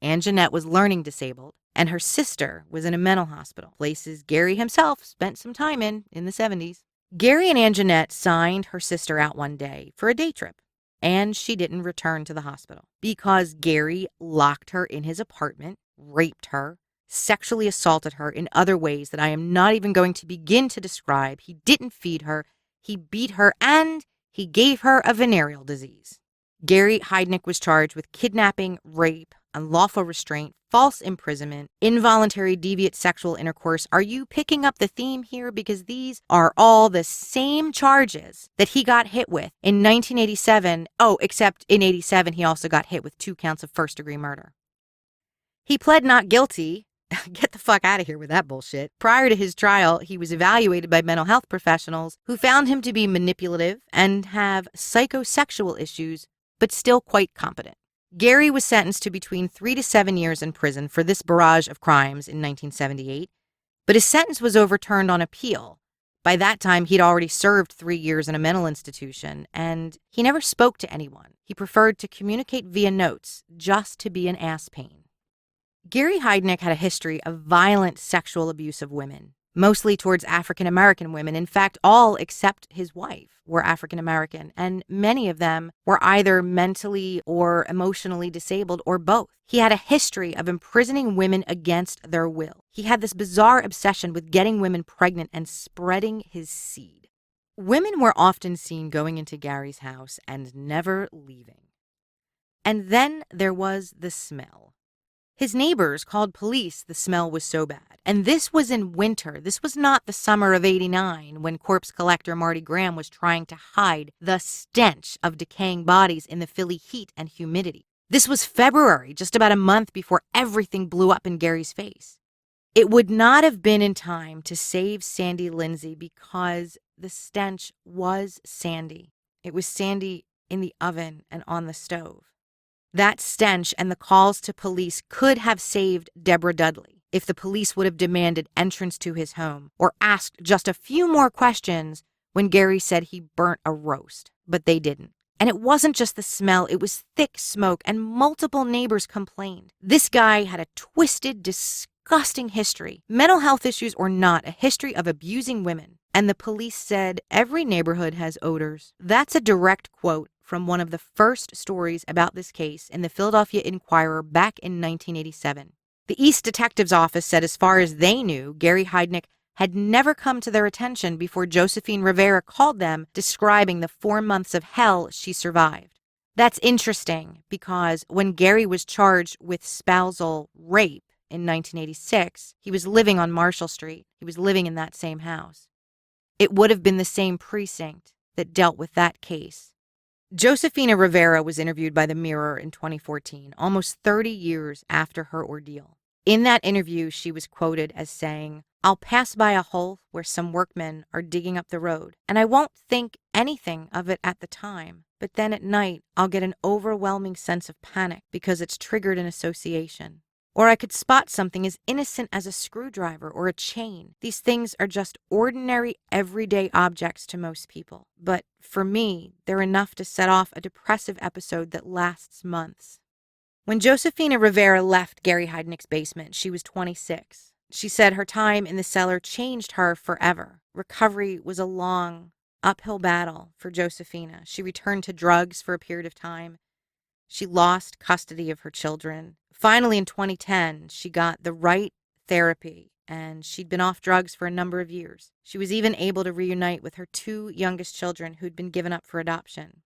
Anjanette was learning disabled, and her sister was in a mental hospital, places Gary himself spent some time in the 70s. Gary and Anjanette signed her sister out one day for a day trip, and she didn't return to the hospital because Gary locked her in his apartment, raped her, sexually assaulted her in other ways that I am not even going to begin to describe. He didn't feed her, he beat her, and he gave her a venereal disease. Gary Heidnik was charged with kidnapping, rape, unlawful restraint, false imprisonment, involuntary deviant sexual intercourse. Are you picking up the theme here? Because these are all the same charges that he got hit with in 1987. Oh, except in 87, he also got hit with 2 counts of first-degree murder. He pled not guilty. Get the fuck out of here with that bullshit. Prior to his trial, he was evaluated by mental health professionals who found him to be manipulative and have psychosexual issues, but still quite competent. Gary was sentenced to between 3 to 7 years in prison for this barrage of crimes in 1978, but his sentence was overturned on appeal. By that time, he'd already served 3 years in a mental institution, and he never spoke to anyone. He preferred to communicate via notes, just to be an ass pain. Gary Heidnik had a history of violent sexual abuse of women, mostly towards African-American women. In fact, all except his wife were African-American, and many of them were either mentally or emotionally disabled or both. He had a history of imprisoning women against their will. He had this bizarre obsession with getting women pregnant and spreading his seed. Women were often seen going into Gary's house and never leaving. And then there was the smell. His neighbors called police, the smell was so bad. And this was in winter. This was not the summer of '89 when corpse collector Marty Graham was trying to hide the stench of decaying bodies in the Philly heat and humidity. This was February, just about a month before everything blew up in Gary's face. It would not have been in time to save Sandy Lindsay because the stench was sandy. It was sandy in the oven and on the stove. That stench and the calls to police could have saved Deborah Dudley if the police would have demanded entrance to his home or asked just a few more questions when Gary said he burnt a roast, but they didn't. And it wasn't just the smell, it was thick smoke, and multiple neighbors complained. This guy had a twisted, disgusting history, mental health issues or not, a history of abusing women. And the police said every neighborhood has odors. That's a direct quote from one of the first stories about this case in the Philadelphia Inquirer back in 1987. The East Detective's Office said as far as they knew, Gary Heidnik had never come to their attention before Josephine Rivera called them, describing the 4 months of hell she survived. That's interesting because when Gary was charged with spousal rape in 1986, he was living on Marshall Street. He was living in that same house. It would have been the same precinct that dealt with that case. Josefina Rivera was interviewed by The Mirror in 2014, almost 30 years after her ordeal. In that interview, she was quoted as saying, "I'll pass by a hole where some workmen are digging up the road, and I won't think anything of it at the time, but then at night I'll get an overwhelming sense of panic because it's triggered an association. Or I could spot something as innocent as a screwdriver or a chain. These things are just ordinary, everyday objects to most people. But for me, they're enough to set off a depressive episode that lasts months." When Josefina Rivera left Gary Heidnik's basement, she was 26. She said her time in the cellar changed her forever. Recovery was a long, uphill battle for Josefina. She returned to drugs for a period of time. She lost custody of her children. Finally, in 2010, she got the right therapy, and she'd been off drugs for a number of years. She was even able to reunite with her 2 youngest children who'd been given up for adoption.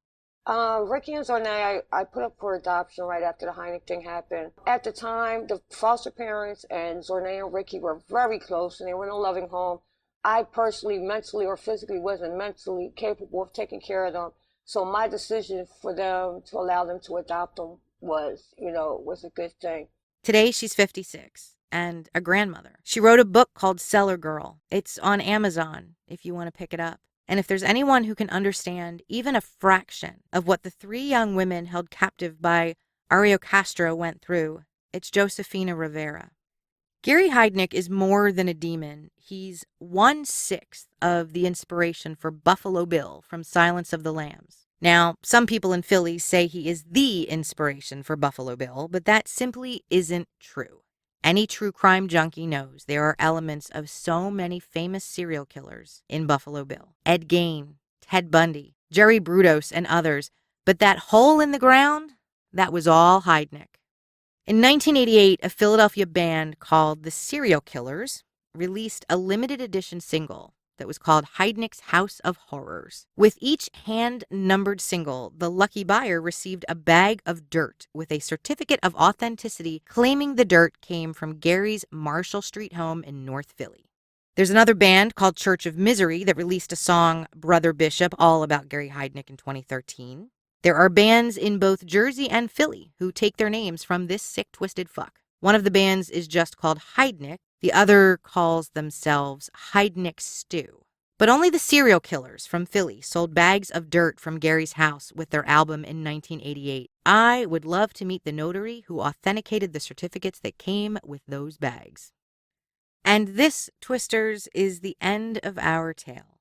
Ricky and Zornay, I put up for adoption right after the Heidnik thing happened. At the time, the foster parents and Zornay and Ricky were very close, and they were in a loving home. I personally, mentally or physically, wasn't mentally capable of taking care of them. So my decision for them to allow them to adopt them was a good thing. Today, she's 56 and a grandmother. She wrote a book called Cellar Girl. It's on Amazon if you want to pick it up. And if there's anyone who can understand even a fraction of what the 3 young women held captive by Ario Castro went through, it's Josefina Rivera. Gary Heidnik is more than a demon. He's 1/6 of the inspiration for Buffalo Bill from Silence of the Lambs. Now, some people in Philly say he is the inspiration for Buffalo Bill, but that simply isn't true. Any true crime junkie knows there are elements of so many famous serial killers in Buffalo Bill. Ed Gein, Ted Bundy, Jerry Brudos, and others. But that hole in the ground, that was all Heidnik. In 1988, a Philadelphia band called the Serial Killers released a limited edition single that was called Heidnik's House of Horrors. With each hand-numbered single, the lucky buyer received a bag of dirt with a certificate of authenticity claiming the dirt came from Gary's Marshall Street home in North Philly. There's another band called Church of Misery that released a song, Brother Bishop, all about Gary Heidnik in 2013. There are bands in both Jersey and Philly who take their names from this sick, twisted fuck. One of the bands is just called Heidnik. The other calls themselves Heidnik Stew. But only the Serial Killers from Philly sold bags of dirt from Gary's house with their album in 1988. I would love to meet the notary who authenticated the certificates that came with those bags. And this, Twisters, is the end of our tale.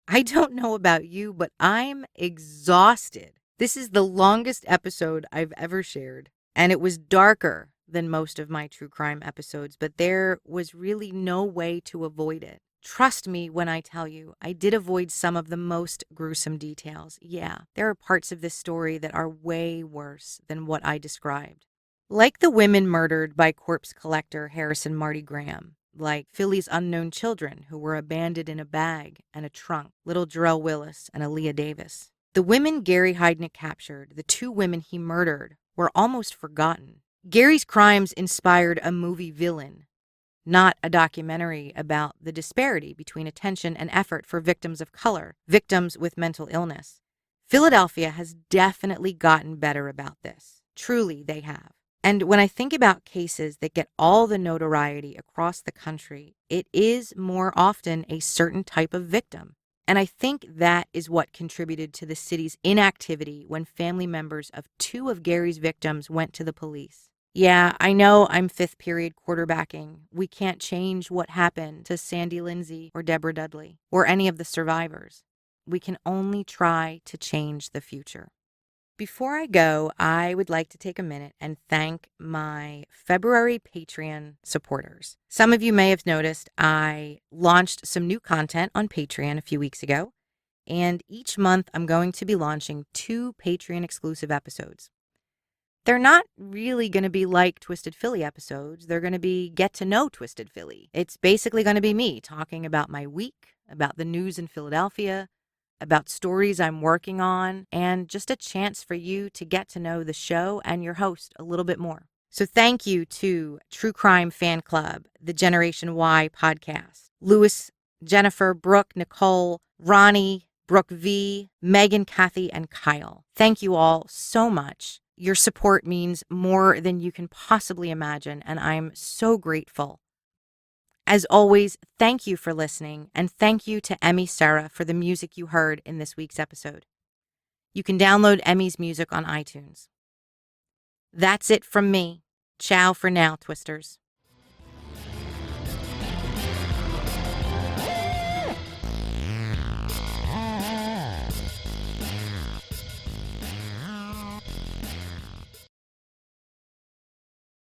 I don't know about you, but I'm exhausted. This is the longest episode I've ever shared, and it was darker than most of my true crime episodes, but there was really no way to avoid it. Trust me when I tell you, I did avoid some of the most gruesome details. Yeah, there are parts of this story that are way worse than what I described. Like the women murdered by corpse collector Harrison Marty Graham, like Philly's unknown children who were abandoned in a bag and a trunk, little Jarrell Willis and Aaliyah Davis. The women Gary Heidnik captured, the 2 women he murdered, were almost forgotten. Gary's crimes inspired a movie Villain, not a documentary about the disparity between attention and effort for victims of color, victims with mental illness. Philadelphia has definitely gotten better about this. Truly, they have. And when I think about cases that get all the notoriety across the country, it is more often a certain type of victim. And I think that is what contributed to the city's inactivity when family members of 2 of Gary's victims went to the police. Yeah, I know I'm 5th period quarterbacking. We can't change what happened to Sandy Lindsay or Deborah Dudley or any of the survivors. We can only try to change the future. Before I go, I would like to take a minute and thank my February Patreon supporters. Some of you may have noticed I launched some new content on Patreon a few weeks ago, and each month I'm going to be launching 2 Patreon exclusive episodes. They're not really going to be like Twisted Philly episodes. They're going to be get to know Twisted Philly. It's basically going to be me talking about my week, about the news in Philadelphia, about stories I'm working on, and just a chance for you to get to know the show and your host a little bit more. So thank you to True Crime Fan Club, the Generation Y podcast, Louis, Jennifer, Brooke, Nicole, Ronnie, Brooke V, Megan, Kathy, and Kyle. Thank you all so much. Your support means more than you can possibly imagine, and I'm so grateful. As always, thank you for listening, and thank you to Emmy Sarah for the music you heard in this week's episode. You can download Emmy's music on iTunes. That's it from me. Ciao for now, Twisters.